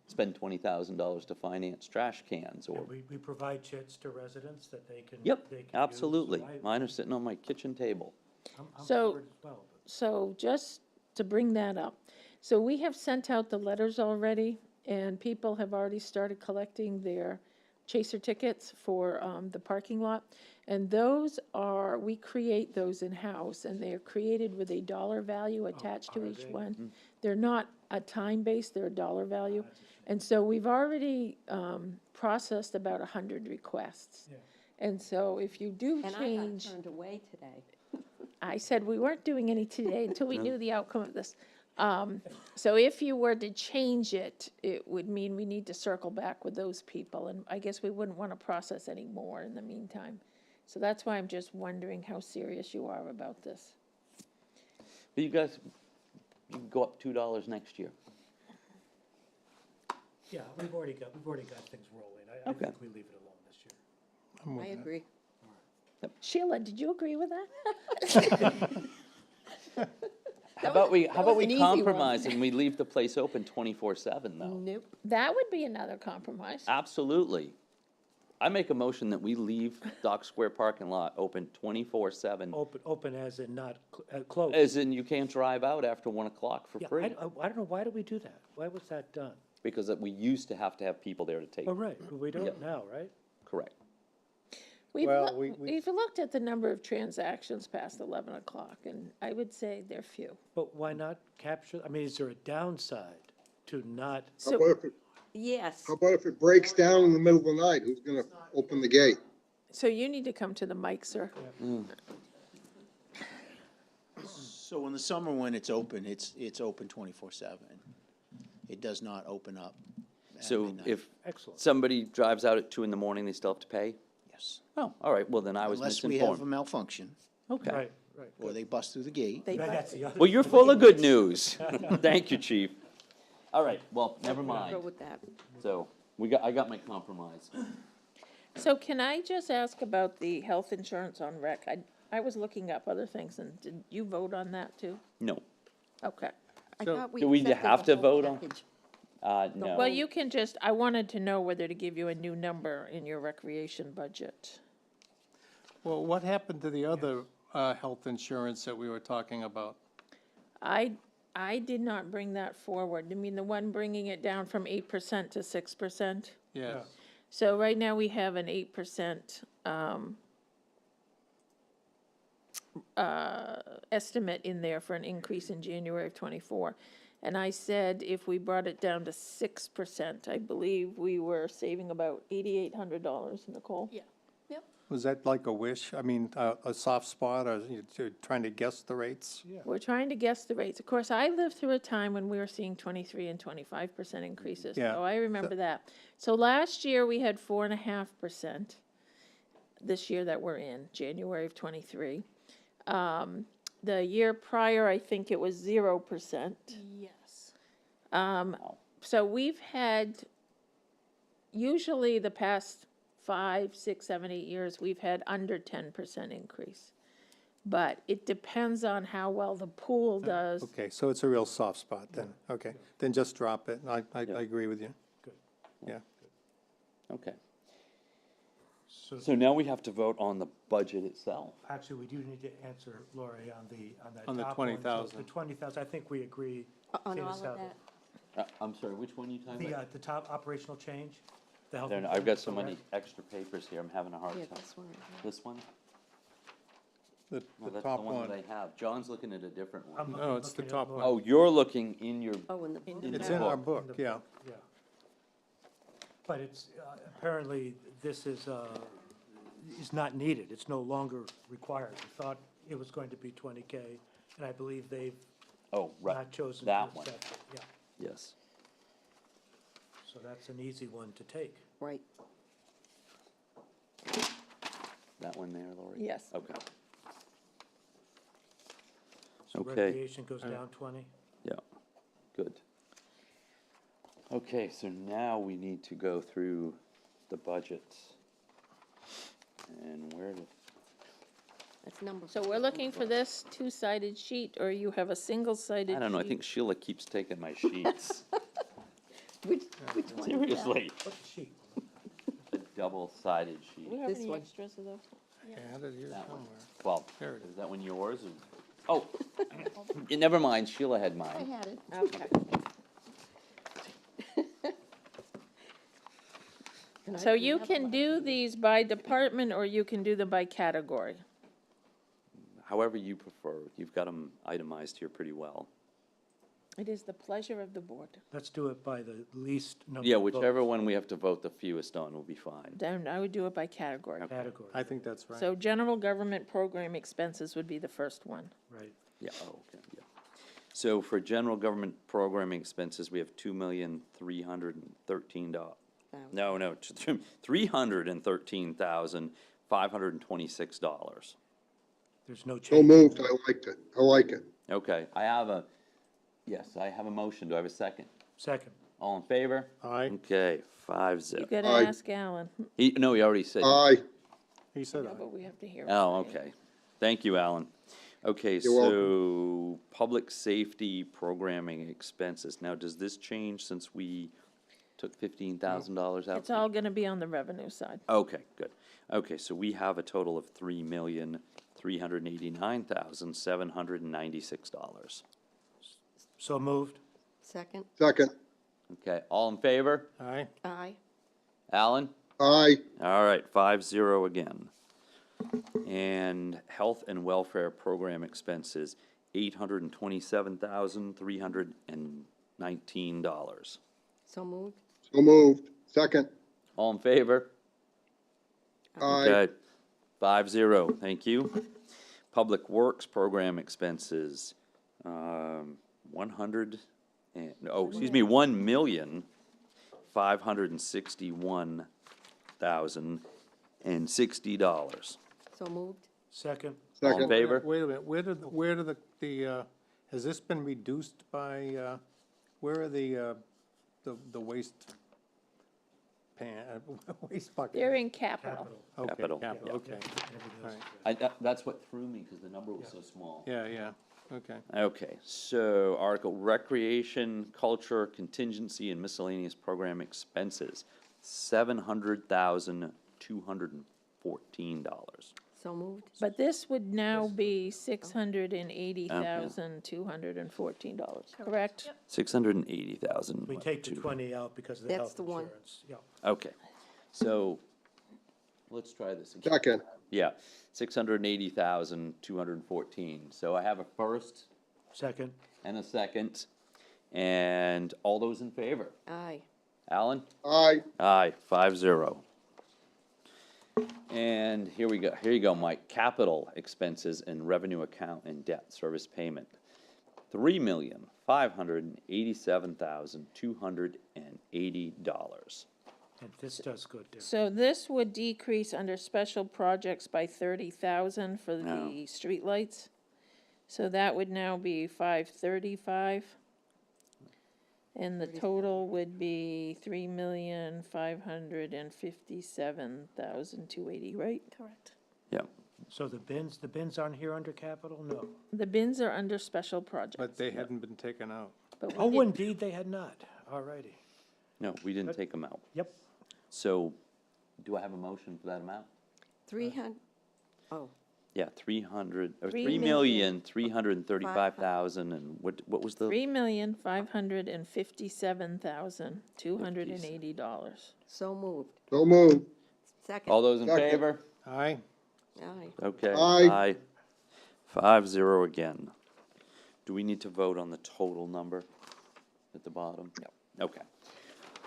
spend $20,000 to finance trash cans or. And we provide chits to residents that they can. Yep, they can use. absolutely. So Mine are sitting on my kitchen table. I'm So- covered as well, but- So just to bring that up, so we have sent out the letters already, and people have already started collecting their chaser tickets for the parking lot. And those are, we create those in-house, and they are created with a dollar value attached to are each they? one. They're not a time-based, they're a dollar value. And so we've already processed about 100 requests. Yeah. And so if you do And I got change. turned away today. I said we weren't doing any today until we knew the outcome of this. So if you were to change it, it would mean we need to circle back with those people, and I guess we wouldn't want to process any more in the meantime. So that's why I'm just wondering how serious you are about this. But you guys, you can go up $2 next year. Yeah, we've already got things rolling. I Okay. think we leave it alone this year. I'm with I that. agree. Sheila, did you agree with that? How about we was an easy one. compromise and we leave the place open 24/7 though? Nope. That would be another compromise. Absolutely. I make a motion that we leave Dock Square parking lot open 24/7, Open as in not closed. as in you can't drive out after 1 o'clock for Yeah, free. I don't know, why do we do that? Why was that done? Because we used to have people there to take, Oh, right, but we Yeah. don't now, right? correct. Well, we- We've looked at the number of transactions past 11 o'clock, and I would say they're few. But why not capture, I mean, is there a downside to not, How So, about if it, Yes. how about if it breaks down in the middle of the night? Who's gonna open the gate? so you need to come to the mic, sir. So in the summer when it's open, it's open 24/7. It does not open up at So midnight. if excellent. somebody drives out at 2 in the morning, they still have to pay? Yes. Oh, all right, well then I was Unless we have a misinformed. malfunction, Okay. Right, right. or they bust through the gate. That's the other. Well, you're full of good news. Thank you, chief. All right, well, never Go mind. with that. So, I got my compromise. So can I just ask about the health insurance on rec? I was looking up other things, and did you vote on that too? No, Okay. I So- thought we Do we accepted have the to whole vote on- package. no. Well, you can just, I wanted to know whether to give you a new number in your recreation budget. Well, what happened to the other health insurance that we were talking about? I did not bring that forward. I mean, the one bringing it down from 8% to 6%. Yes. So right now we have an 8% estimate in there for an increase in January of '24. And I said if we brought it down to 6%, I believe we were saving about $8,800, Nicole. Yeah. Yep. Was that like a wish? I mean, a soft spot, or you're trying to guess the rates? We're trying to guess the rates. Of course, I lived through a time when we were seeing 23 and 25% increases. Yeah. So I remember that. So last year, we had 4.5%. This year that we're in, January of '23. The year prior, I think it was 0%. Yes. So we've had, usually the past 5, 6, 7, 8 years, we've had under 10% increase. But it depends on how well the pool does. Okay, so it's a real soft spot then. Okay, then just drop it. I agree with you. Good. Yeah. Okay. So So now we have to vote on the budget itself. actually, we do need to answer Lori on that On the top one. So 20,000. The 20,000, I think we agree. On Tina all of Southern. that. I'm sorry, which one are you talking about? The top operational change, the health. I don't know, I've got so insurance many extra papers here, I'm having a hard Yeah, time. this one. right here. This one? The No, that's the top one one. that I have. John's looking at a different I'm one. No, it's the looking at top Lori. one. Oh, you're looking in your, Oh, in the book. It's the in our book. book, yeah. Yeah. But it's, apparently, this is not needed, it's no longer required. We thought it was going to be 20K, and I believe they've oh, right, not chosen to that one, accept it. Yeah, yes. so that's an easy one to take. Right. That one there, Lori? Yes. Okay, So Okay. recreation goes down 20. yeah, good. Okay, so now we need to go through the budget. And where to, That's number. So we're looking for this two-sided sheet, or you have a single-sided sheet? I don't know, I think Sheila keeps taking my sheets. Which one? is that? Seriously, What sheet? a double-sided Do we sheet. have This any one. extras of those? I had it here That one. somewhere. Well, There it is that one yours? Or- Oh, never mind, Sheila had I mine. had it. Okay. And I So didn't you have can mine. do these by department, or you can do them by category. However you prefer, you've got them itemized here pretty well. It is the pleasure of the board. Let's do it by the least number. Yeah, of votes. whichever one we have to vote the fewest on will be fine. Then I would do it by category. Category, I think that's right. So general government program expenses would be the first one. right. Yeah, oh, okay, yeah. So for general government programming expenses, we have $2,313. No, $313,526. There's no So change. moved, I liked it, I like it. Okay, I have a motion. Do I have a second? Second. All in favor? Aye. Okay, five You zip. gotta Aye. ask Alan. He already said. Aye. He said No, aye. but we have to hear. Oh, him say it. okay. Thank you, Alan. Okay, You're so public safety programming expenses. Now, does this change since we took $15,000 out? It's all gonna be on the revenue side. Okay, good. Okay, so we have a total of $3,389,796. So moved. Second? Second. Okay, all in favor? Aye. Aye. Alan? Aye. All right, 5-0 again. And health and welfare program expenses, $827,319. So moved? So moved. Second. All in favor? Aye. Okay, 5-0, thank you. Public Works program expenses, 1,561,060. So moved? Second. All in Second. favor? Wait a minute, where did has this been reduced by, where are the waste waste bucket? They're in capital. Okay, Capital, capital, yeah. okay. Everything else. Right. That's what threw me, because the number was so small. Yeah, okay. Okay, so Article Recreation, Culture, Contingency, and Miscellaneous Program Expenses, $700,214. So moved? But this would now be $680,214, correct? $680,000. We take the 20 out because of the That's health the one. insurance. Yeah. Okay, so, let's try this again. Second. Yeah, 680,214. So I have a first Second. and a second, and all those in favor? Aye. Alan? Aye. Aye, 5-0. And here we go, here you go, Mike. Capital expenses and revenue account and debt service payment. $3,587,280. And this does good, Dick. So this would decrease under special projects by 30,000 for No. the streetlights. So that would now be 535. And the total would be 3,557,280, right? Correct. Yeah, So the bins aren't here under capital? No. The bins are under special projects. But they hadn't been taken out. But we Oh, did- indeed, they had not. All righty. no, we didn't take them out. Yep. So, do I have a motion for that amount? 300, oh, Yeah, 3,335,000 and what was the? $3,557,280. so moved? So moved. Second? All those in Second. favor? Aye. Aye. Okay. Aye. 5-0 again. Do we need to vote on the total number at the bottom? No. Okay.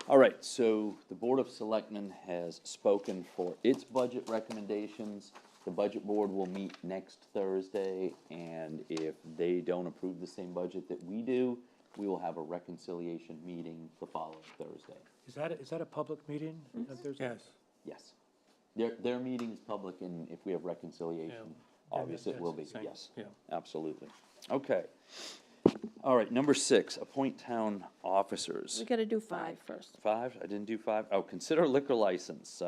All right, so the Board of Selectmen has spoken for its budget recommendations. The Budget Board will meet next Thursday, and if they don't approve the same budget that we do, we will have a reconciliation meeting the following Thursday. Is that a public meeting? Yes. Yes. Their meeting is public, and if we have reconciliation, obviously it will be, Same, yes. yeah. Absolutely. Okay. All right, number 6, appoint town officers. We gotta do 5 first. 5, I didn't do 5. Oh, consider liquor license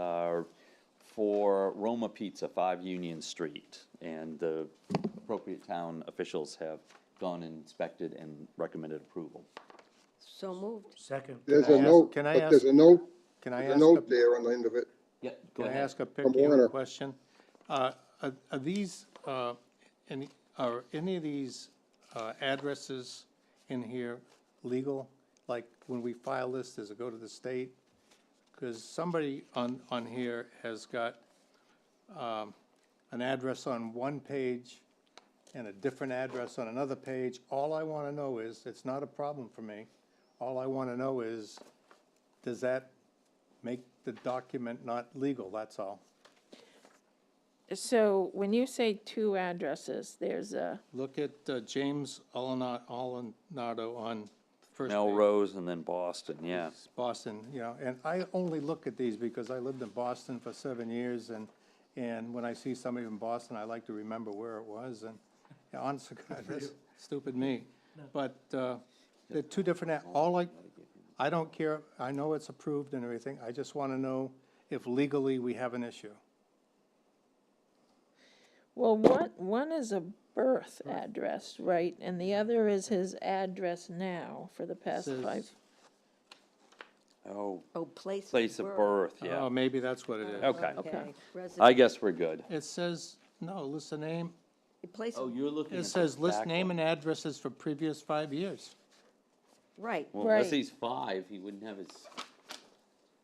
for Roma Pizza, 5 Union Street. And the appropriate town officials have gone and inspected and recommended approval. So moved? Second. There's Can I a ask- note, can I but ask- there's a note, Can I there's a ask, note there on the end of it. Yeah, go can I ahead. ask a Warner. picky question? Are these, are any of these addresses in here legal? Like, when we file this, does it go to the state? Because somebody on here has got an address on one page and a different address on another page. All I want to know is, it's not a problem for me. All I want to know is, does that make the document not legal? That's all. So when you say 2 addresses, there's a, Look at James Alenado on first page. Melrose and then Boston, yeah. Boston, you know, and I only look at these because I lived in Boston for 7 years, and when I see somebody in Boston, I like to remember where it was, Yeah, honest to God, that's stupid me. But, they're two different, I don't care, I know it's approved and everything, I just want to know if legally we have an issue. Well, one is a birth address, right, and the other is his address now for the past Says- 5. Oh, Oh, place of birth, Oh, yeah. maybe that's what it is. Okay. Okay. I guess we're good. It says, no, list the name, Place, Oh, you're looking at it the says list back name one. and addresses for previous 5 years. right. Well, unless Right. he's 5, he wouldn't have his,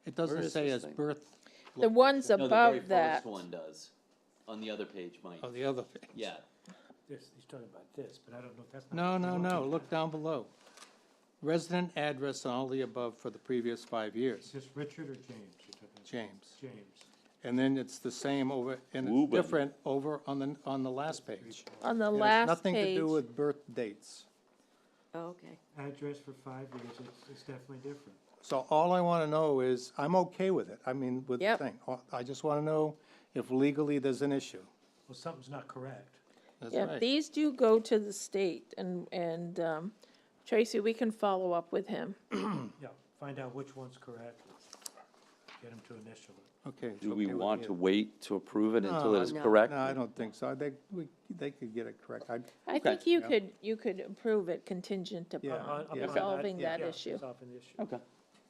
It Where doesn't is say this his thing? birth. The ones no, the very above that, first one does. On the other page, Mike. Oh, the other page. Yeah. This, he's talking about this, but I don't know, that's not. No, what no, we're no, looking look at. down below. Resident address and all the above for the previous 5 Is years, this Richard or James? You're talking about? James. James. And then it's the same over, and Woo, it's buddy. different over on the last page. on the And it's last nothing to page. do with birth dates. Oh, okay. Address for 5 years, it's definitely different. So all I want to know is, I'm okay with it, I mean, with the Yep. thing. I just want to know if legally there's an issue. Well, something's not correct. That's Yeah, right. these do go to the state, and Tracy, we can follow up with him. Yeah, find out which one's correct, get him to initial it. Okay. it's Do we okay with want me. to wait to approve it until it is No. correct? No, I don't think so. They could get it correct. I Okay. think you Yeah. could approve it contingent Yeah, upon yeah. resolving Yeah, that issue. resolving the issue. Okay.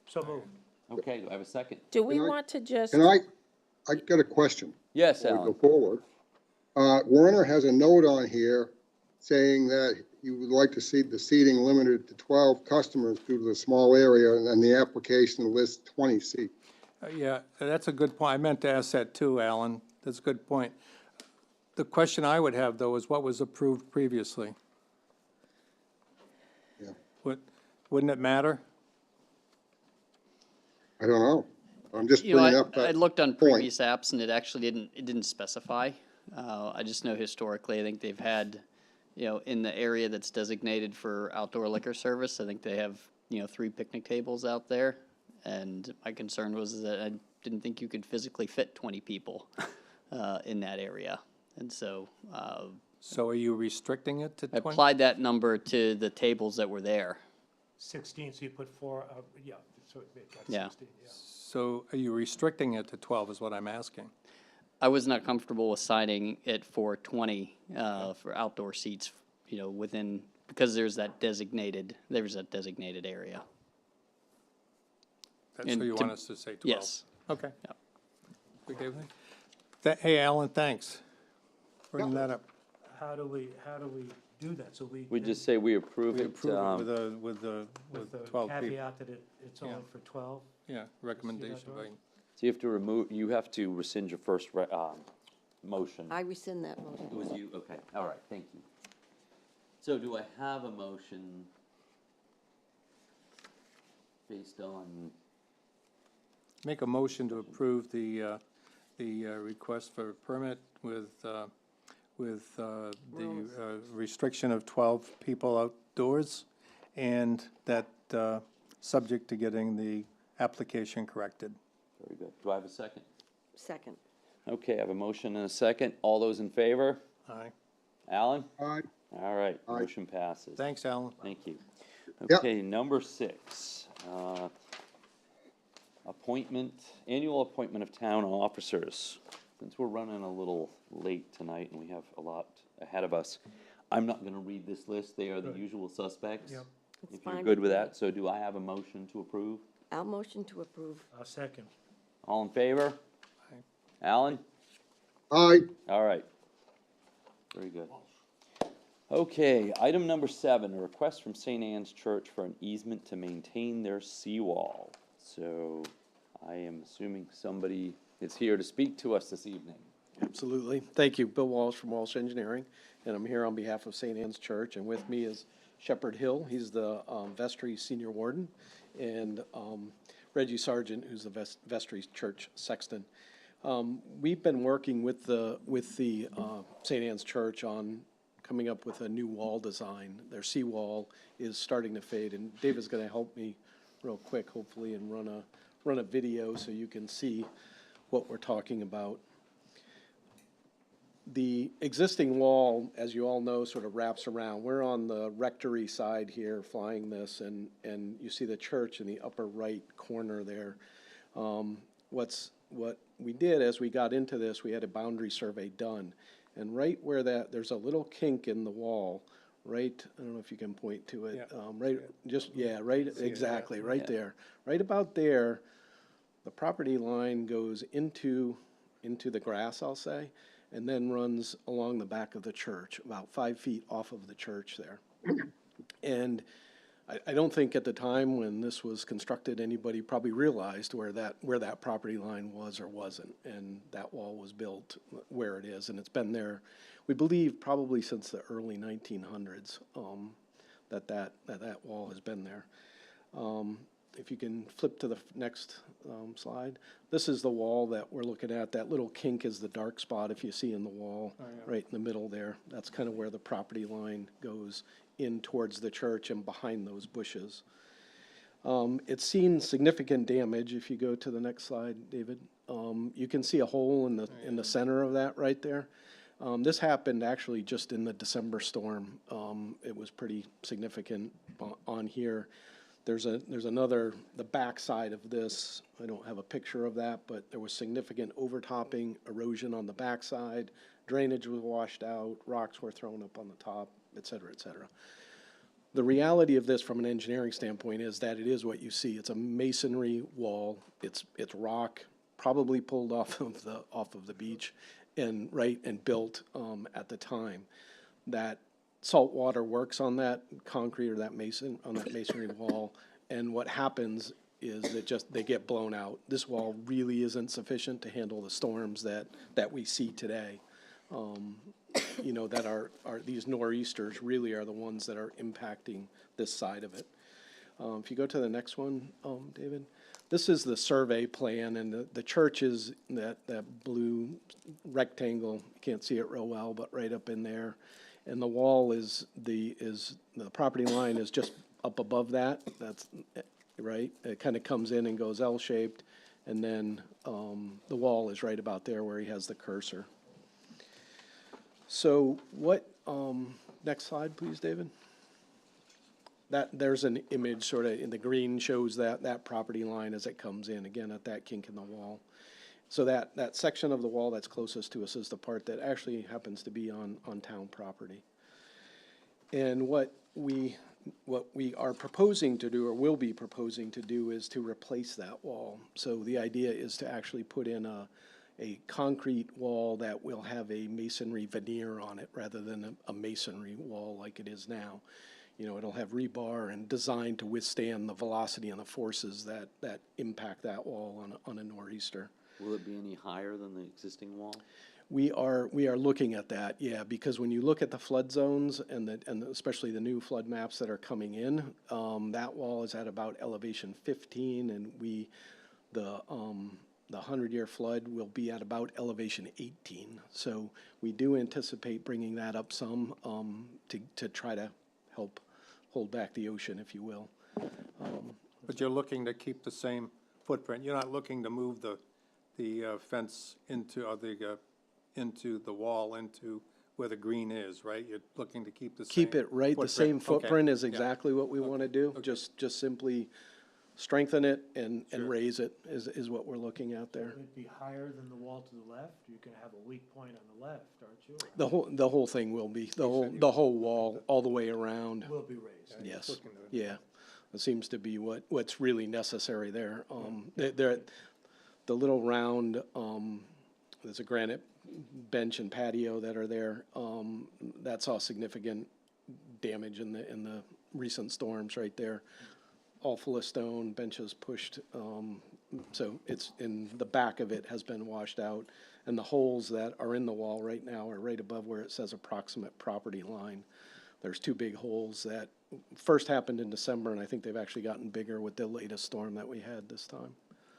So moved. Okay, do I have a second? Do we Can I- want to just, And I got a question Yes, before we Alan. go forward. Werner has a note on here saying that he would like to see the seating limited to 12 customers due to the small area, and the application lists 20 seats. Yeah, that's a good point. I meant to ask that too, Alan. That's a good point. The question I would have, though, is what was approved previously? Yeah. Wouldn't it matter? I don't know. I'm just You know, bringing up I that looked on point. previous apps and it actually didn't specify. I just know historically, I think they've had, in the area that's designated for outdoor liquor service, I think they have, 3 picnic tables out there. And my concern was that I didn't think you could physically fit 20 people, in that area. And so, So are you restricting it to I 20? applied that number to the tables that were there. 16, so you put 4, yeah, so it got Yeah. 16, yeah. So are you restricting it to 12 is what I'm asking? I was not comfortable assigning it for 20, for outdoor seats, within, because there's that designated area. That's And what you to- want us to say 12? Yes. Okay. Yep. Okay with me? Hey, Alan, thanks. Bringing that up. How do we do that? So we. We just say we approve We it. approve it with With the 12 people. caveat that it's only Yeah. for 12? Yeah, recommendation by, So you have to rescind your first, motion. I rescind that motion. It was you, okay, all right, thank you. So do I have a motion based on, make a motion to approve the request for a permit with the restriction of 12 people outdoors, and that, subject to getting the application corrected. very good, do I have a second? Second. Okay, I have a motion and a second, all those in favor? Aye. Alan? Aye. All right, Aye. motion passes. Thanks, Alan. Thank you. Yep. Okay, number 6, annual appointment of town officers. Since we're running a little late tonight and we have a lot ahead of us, I'm not gonna read this list, they are the usual suspects. Yep. It's If you're fine good with with me. that, so do I have a motion to approve? I'll motion to approve. Second. All in favor? Alan? Aye. All right. Very good. Okay, item number 7, a request from St. Anne's Church for an easement to maintain their seawall. So I am assuming somebody is here to speak to us this evening. Absolutely. Thank you. Bill Walsh from Walsh Engineering, and I'm here on behalf of St. Anne's Church, and with me is Shepherd Hill. He's the vestry senior warden, and Reggie Sargent, who's the vestry church sexton. We've been working with the St. Anne's Church on coming up with a new wall design. Their seawall is starting to fade, and David's going to help me real quick, hopefully, and run a video so you can see what we're talking about. The existing wall, as you all know, sort of wraps around. We're on the rectory side here flying this, and you see the church in the upper right corner there. What we did as we got into this, we had a boundary survey done. And right where there's a little kink in the wall, right, I don't know if you can point to it. Yeah. Right, exactly, right there. Right about there, the property line goes into the grass, I'll say, and then runs along the back of the church, about 5 feet off of the church there. And I don't think at the time when this was constructed, anybody probably realized where that property line was or wasn't. And that wall was built where it is, and it's been there, we believe, probably since the early 1900s, that wall has been there. If you can flip to the next slide. This is the wall that we're looking at. That little kink is the dark spot, if you see in the wall, right in the middle there. That's kind of where the property line goes in towards the church and behind those bushes. It's seen significant damage. If you go to the next slide, David, you can see a hole in the center of that right there. This happened actually just in the December storm. It was pretty significant on here. There's another, the back side of this, I don't have a picture of that, but there was significant overtopping, erosion on the backside, drainage was washed out, rocks were thrown up on the top, et cetera, et cetera. The reality of this from an engineering standpoint is that it is what you see. It's a masonry wall. It's rock, probably pulled off of the beach and built at the time. That salt water works on that concrete or that masonry wall, and what happens is they get blown out. This wall really isn't sufficient to handle the storms that we see today. That are these nor'easters really are the ones that are impacting this side of it. If you go to the next one, David, this is the survey plan, and the church is that blue rectangle. You can't see it real well, but right up in there. And the wall the property line is just up above that. That's right. It kind of comes in and goes L-shaped, and then the wall is right about there where he has the cursor. So what? Next slide, please, David. There's an image sort of in the green shows that property line as it comes in again at that kink in the wall. So that section of the wall that's closest to us is the part that actually happens to be on town property. And what we are proposing to do, or will be proposing to do, is to replace that wall. So the idea is to actually put in a concrete wall that will have a masonry veneer on it rather than a masonry wall like it is now. It'll have rebar and designed to withstand the velocity and the forces that impact that wall on a nor'easter. Will it be any higher than the existing wall? We are looking at that, yeah, because when you look at the flood zones and especially the new flood maps that are coming in, that wall is at about elevation 15, and the 100-year flood will be at about elevation 18. So we do anticipate bringing that up some to try to help hold back the ocean, if you will. But you're looking to keep the same footprint. You're not looking to move the fence into the wall, into where the green is, right? You're looking to keep the same. Keep it right, the same Okay. footprint is Yeah. exactly what we want to do. Okay. Just simply strengthen it and raise it is what we're looking at there. It'd be higher than the wall to the left. You can have a weak point on the left, aren't you? The whole thing will be, the whole wall, all the way around. Will be raised. Yes, looking at it. yeah. It seems to be what's really necessary there. The little round, there's a granite bench and patio that are there. That saw significant damage in the recent storms right there. All full of stone, benches pushed. So it's in the back of it has been washed out. And the holes that are in the wall right now are right above where it says approximate property line. There's two big holes that first happened in December, and I think they've actually gotten bigger with the latest storm that we had this time.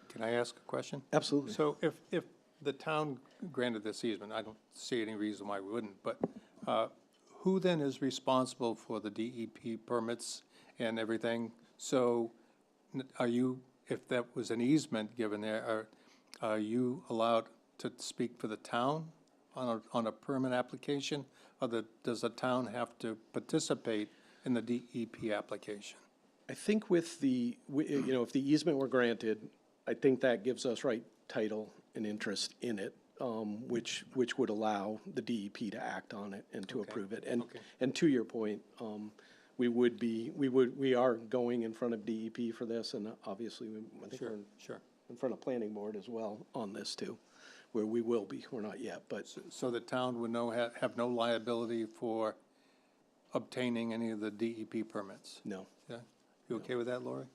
Can I ask a question? Absolutely. So if the town granted this easement, I don't see any reason why we wouldn't, but who then is responsible for the DEP permits and everything? So are you, if that was an easement given there, are you allowed to speak for the town on a permit application? Or does the town have to participate in the DEP application? I think with you know, if the easement were granted, I think that gives us right title and interest in it, which would allow the DEP to act on it and to approve it. And to your point, we are going in front of DEP for this, and obviously, I think we're Sure. in front of planning board as well on this too, where we will be, we're not yet, but So the town would have no liability for obtaining any of the DEP permits? no, Yeah? You okay with that, Lori?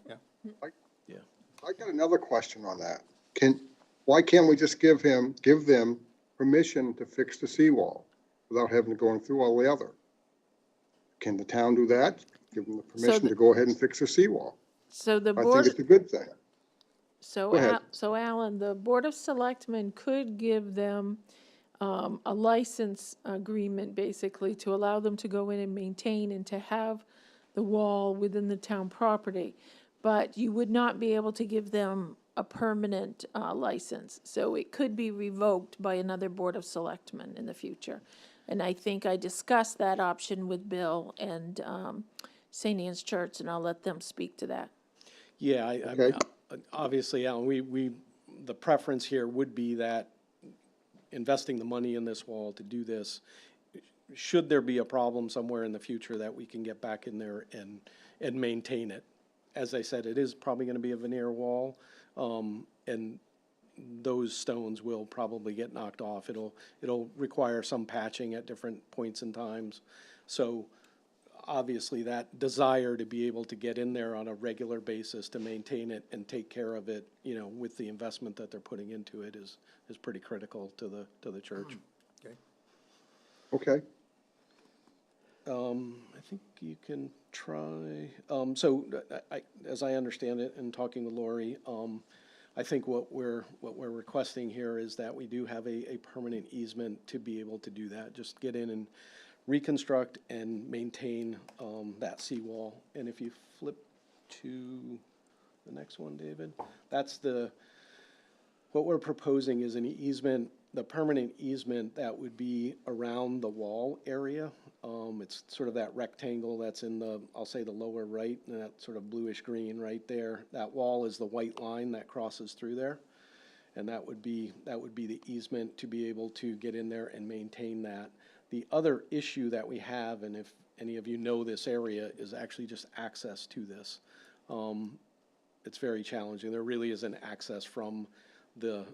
Yeah? yeah. I got another question on that. Why can't we just give them permission to fix the seawall without having to going through all the other? Can the town do that? Give them the permission to go ahead and fix the seawall? So the I think board, it's a good thing. so, Go ahead. So Alan, the Board of Selectmen could give them a license agreement, basically, to allow them to go in and maintain and to have the wall within the town property. But you would not be able to give them a permanent license. So it could be revoked by another Board of Selectmen in the future. And I think I discussed that option with Bill and St. Anne's Church, and I'll let them speak to that. Yeah, Okay. Obviously, Alan, the preference here would be that investing the money in this wall to do this, should there be a problem somewhere in the future, that we can get back in there and maintain it. As I said, it is probably gonna be a veneer wall, and those stones will probably get knocked off. It'll require some patching at different points and times. So obviously, that desire to be able to get in there on a regular basis to maintain it and take care of it, you know, with the investment that they're putting into it is pretty critical to the church. Okay. Okay. I think you can try, so as I understand it, in talking with Lori, I think what we're requesting here is that we do have a permanent easement to be able to do that. Just get in and reconstruct and maintain, that seawall. And if you flip to the next one, David, what we're proposing is an easement, the permanent easement that would be around the wall area. It's sort of that rectangle that's in I'll say the lower right, and that sort of bluish green right there. That wall is the white line that crosses through there. And that would be the easement to be able to get in there and maintain that. The other issue that we have, and if any of you know this area, is actually just access to this. It's very challenging. There really isn't access from the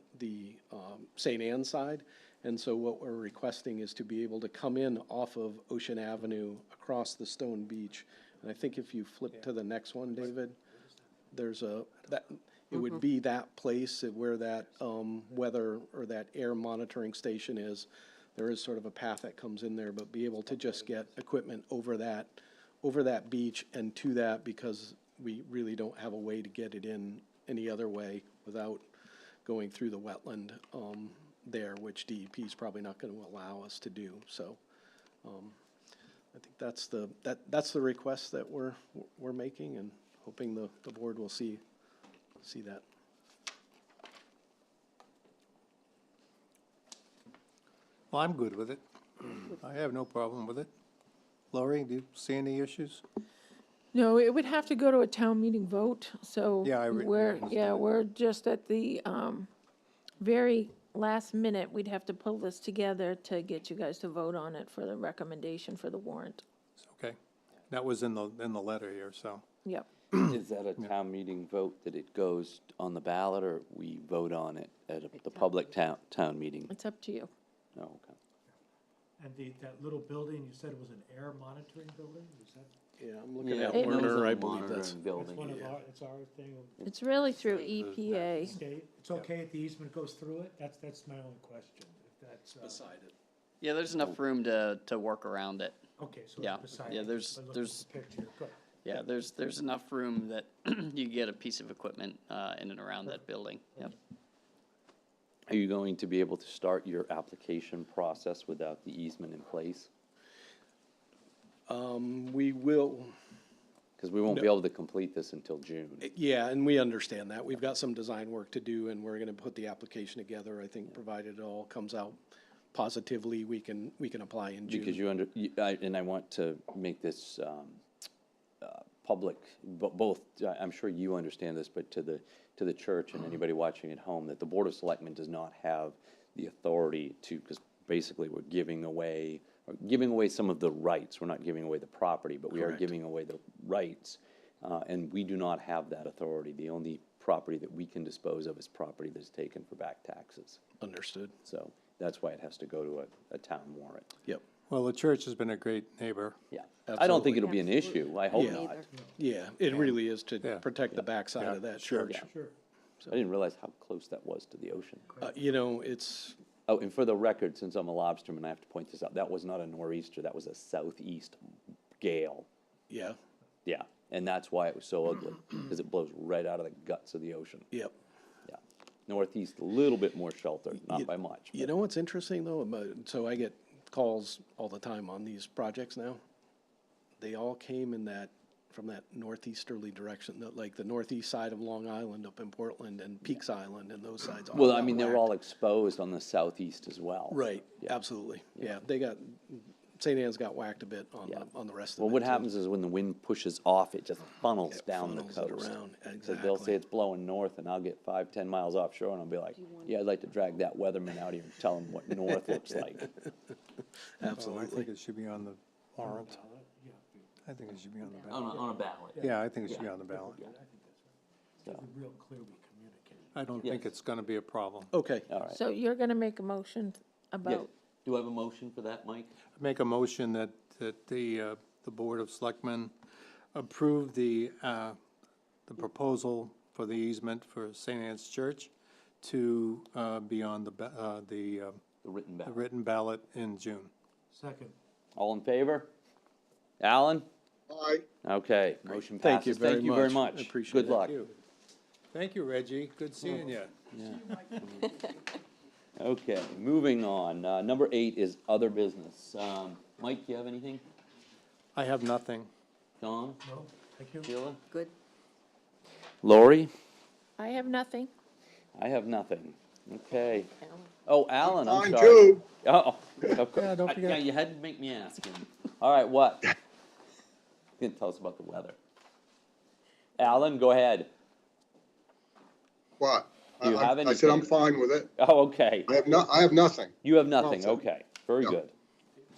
St. Anne's side. And so what we're requesting is to be able to come in off of Ocean Avenue across the Stone Beach. And I think if you flip to the next one, David, there's it would be that place where that weather or that air monitoring station is. There is sort of a path that comes in there, but be able to just get equipment over that beach and to that, because we really don't have a way to get it in any other way without going through the wetland there, which DEP is probably not going to allow us to do. So I think that's the request that we're making, and hoping the board will see that. Well, I'm good with it. I have no problem with it. Lori, do you see any issues? No, it would have to go to a town meeting vote, so. Yeah, I understand. We're just at the, very last minute, we'd have to pull this together to get you guys to vote on it for the recommendation for the warrant. Okay. That was in the letter here, so. Yep. Is that a town meeting vote that it goes on the ballot, or we vote on it at the public town meeting? It's up to you. Oh, okay. And that little building, you said it was an air monitoring building, is that? Yeah, I'm looking Yeah, at it- Werner, I believe that's. That's Building, one of yeah. it's our thing. It's really through E EPA. State, it's okay if the easement goes through it? That's my only question, if that's, Beside it. Yeah, there's enough room to work around it. okay, so Yeah, it's beside. yeah, it, there's- by looking at there's- the picture. Good. Yeah, there's enough room that you get a piece of equipment in and around that building. Yep. Are you going to be able to start your application process without the easement in place? We will, Because we won't be able to complete this until June. yeah, and we understand that. We've got some design work to do, and we're gonna put the application together, I think, provided it all comes out positively we can apply in June. Because and I want to make this, public, but both, I'm sure you understand this, but to the church and anybody watching at home, that the Board of Selectmen does not have the authority to, because basically we're giving away some of the rights. We're not giving away the property, but we are Correct. giving away the rights. And we do not have that authority. The only property that we can dispose of is property that's taken for back taxes. Understood. So that's why it has to go to a town warrant. Yep. Well, the church has been a great neighbor. Yeah. I don't think Absolutely. it'll be an issue. I hope Yeah. not. Either. Yeah, it really is to Yeah. protect the backside of that church. Yeah. Sure. I didn't realize how close that was to the ocean. You know, it's, Oh, and for the record, since I'm a lobsterman, I have to point this out. That was not a nor'easter, that was a southeast gale. yeah, Yeah, and that's why it was so ugly, because it blows right out of the guts of the ocean. yep. Yeah. Northeast, a little bit more sheltered, You- not by much. You know what's interesting though, so I get calls all the time on these projects now. They all came from that northeasterly direction, like the northeast side of Long Island up in Portland and Peaks Island and those sides. all Well, I got mean, they're whacked. all exposed on the southeast as well. Right, Yeah. absolutely. Yeah, St. Anne's got whacked a bit on Yeah. the rest of it. Well, what too. happens is when the wind pushes off, it just funnels It down the funnels it coast. around, So they'll exactly. say it's blowing north, and I'll get 5-10 miles offshore, and I'll be like, yeah, I'd like to drag that weatherman out here and tell him what north looks like. I Absolutely. think it should be on the warrant. I think it should be on the ballot. On a ballot. Yeah, I think it should be on the ballot. Real clear we communicate. I don't think it's gonna be a problem. Okay, All right. So you're gonna make a motion Yeah. about, Do I have a motion for that, Mike? Make a motion that the Board of Selectmen approve the proposal for the easement for St. Anne's Church to be on the The written ballot. written ballot in June. Second. All in favor? Alan? Aye. Okay, motion Thank you passes. very Thank you very much. I much. appreciate Good it. luck. Thank you, Reggie. Good seeing you. Okay, moving on. Number 8 is other business. Mike, you have anything? I have nothing. Don? No, thank you. Sheila? Good. Lori? I have nothing. I have nothing. Okay. Alan. Oh, Alan, I'm Mine sorry. too. Oh, of course. Yeah, don't forget. Yeah, you had to make me ask him. All right, what? You can tell us about the weather. Alan, go ahead. What? Do you have I said I'm anything? fine with it. Oh, okay. I have nothing. You have nothing, Well, okay. Very no. good.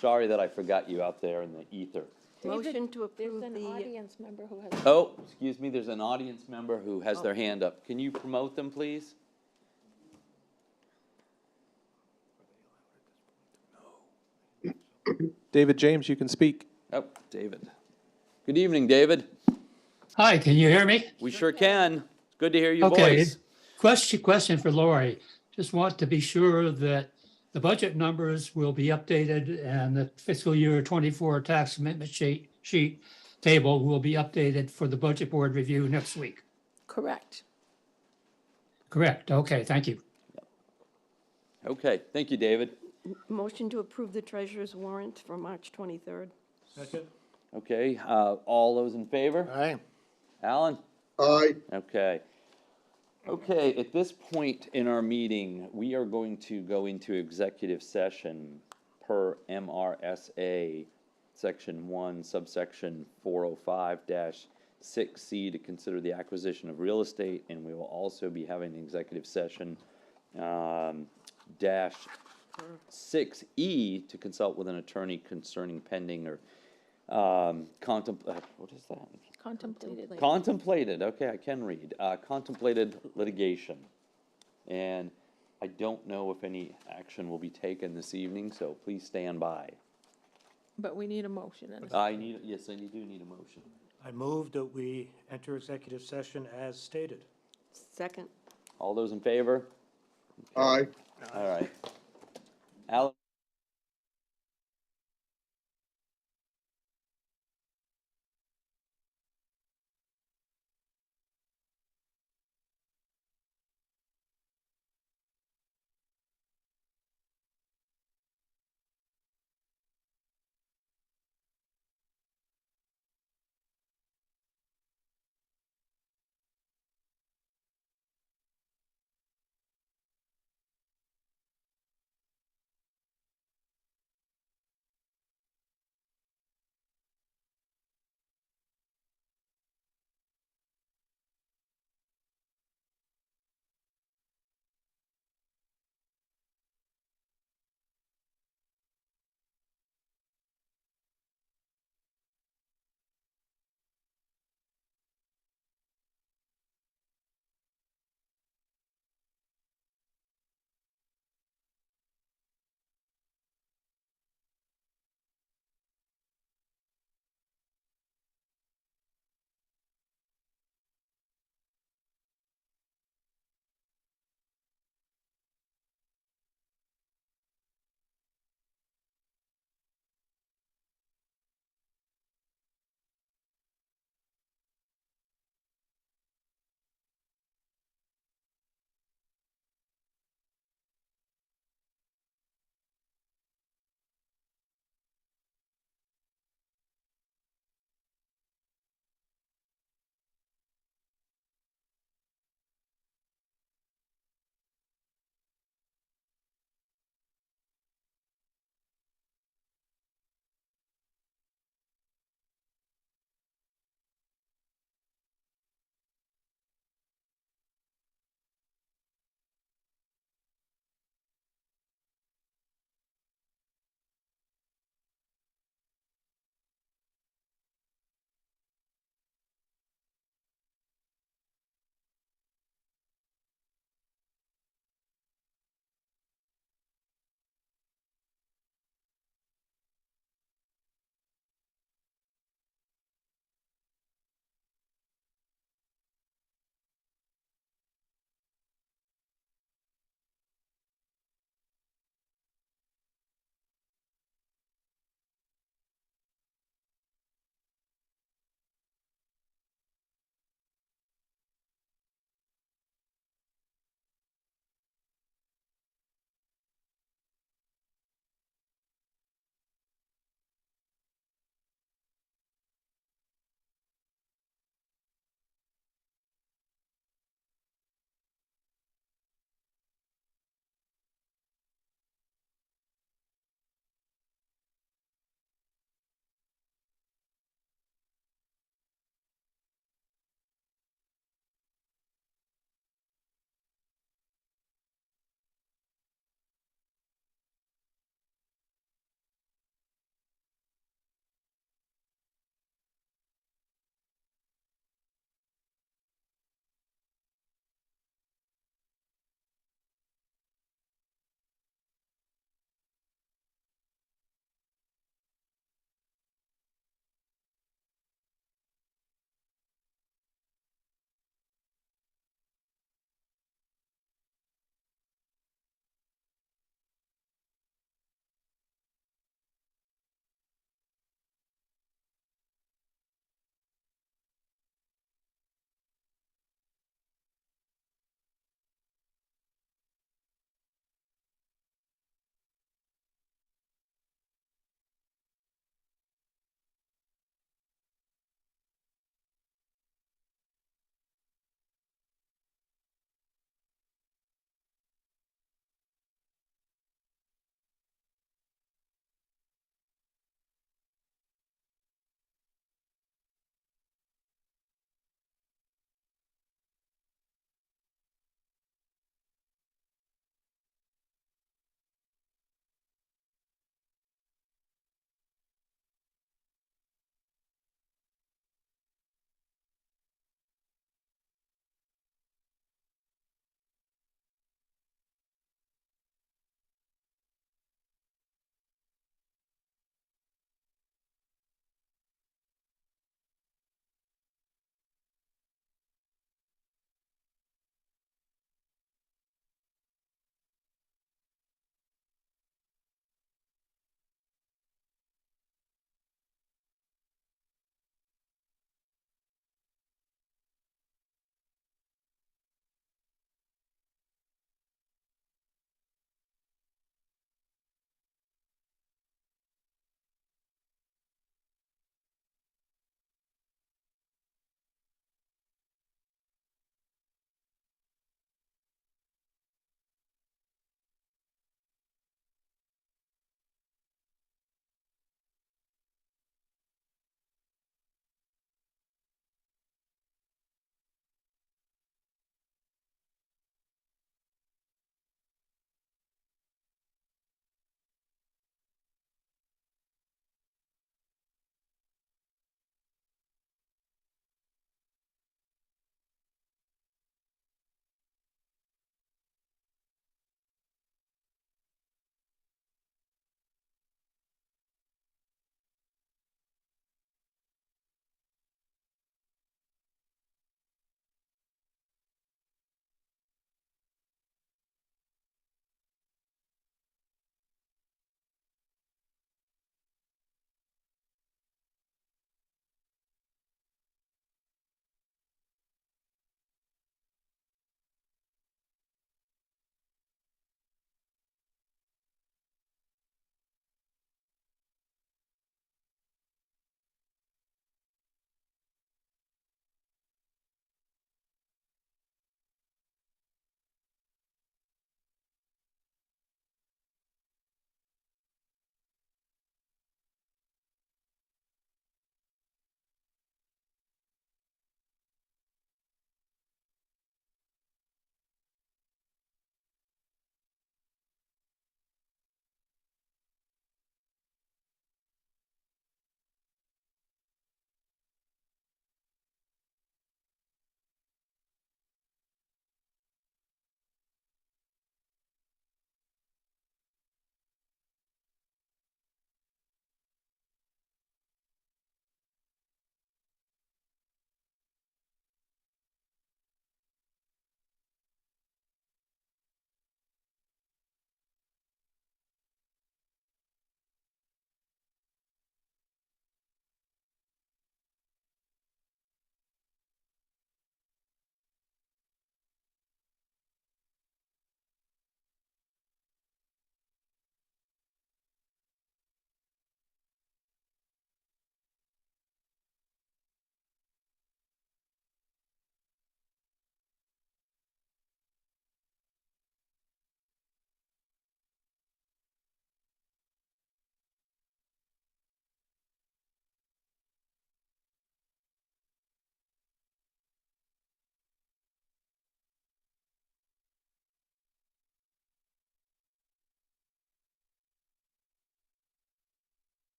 Sorry that I forgot you out there in the ether. Motion to There's approve an the, audience member who has. Oh, excuse me, there's an audience member who has their hand up. Can you promote them, please? David James, you can speak. Oh, David. Good evening, David. Hi, can you hear me? We sure can. It's good to hear your Okay, voice. question for Lori. Just want to be sure that the budget numbers will be updated and the fiscal year 24 tax commitment sheet table will be updated for the budget board review next week. Correct. Correct. Okay, thank you. Okay, thank you, David. motion to approve the treasurer's warrant for March 23rd. Second. Okay, all those in favor? Aye. Alan? Aye. Okay. Okay, at this point in our meeting, we are going to go into executive session per MRSA, Section 1, subsection 405-6C, to consider the acquisition of real estate, and we will also be having an executive session dash 6E to consult with an attorney concerning pending or what is that? Contemplated. Contemplated, okay, I can read, contemplated litigation. And I don't know if any action will be taken this evening, so please stand by. But we need a motion and a Yes, I do need a motion. I move that we enter executive session as stated. Second. All those in favor? Aye. All right. Alan?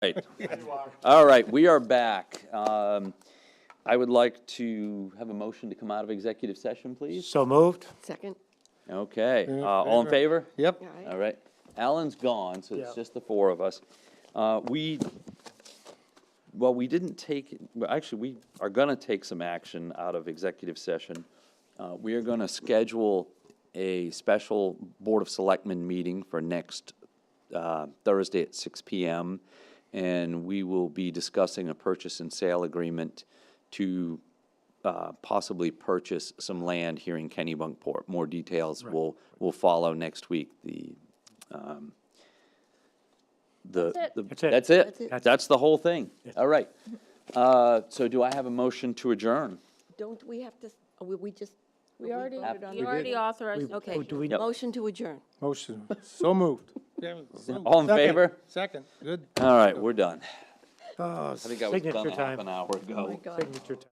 right. All right, we are back. I would like to have a motion to come out of executive session, please. So moved? Second? Okay, all in favor? Yep. All right. Alan's gone, so it's Yeah. just the four of us. We didn't take, well, actually, we are gonna take some action out of executive session. We are gonna schedule a special Board of Selectmen meeting for next Thursday at 6 PM. And we will be discussing a purchase and sale agreement to possibly purchase some land here in Kennebunkport. More details will follow next week. That's it. That's it. That's it. That's it. That's the whole thing. All right. So do I have a motion to adjourn? Don't we have to, we just? We already, voted on you it? already authorized. We- Okay, do we- Yep. motion to adjourn. Motion, so moved. All in Second. favor? Second, good. All right, we're done. Oh, I think I was done Signature a half time. an hour ago. Oh, my God. Signature time.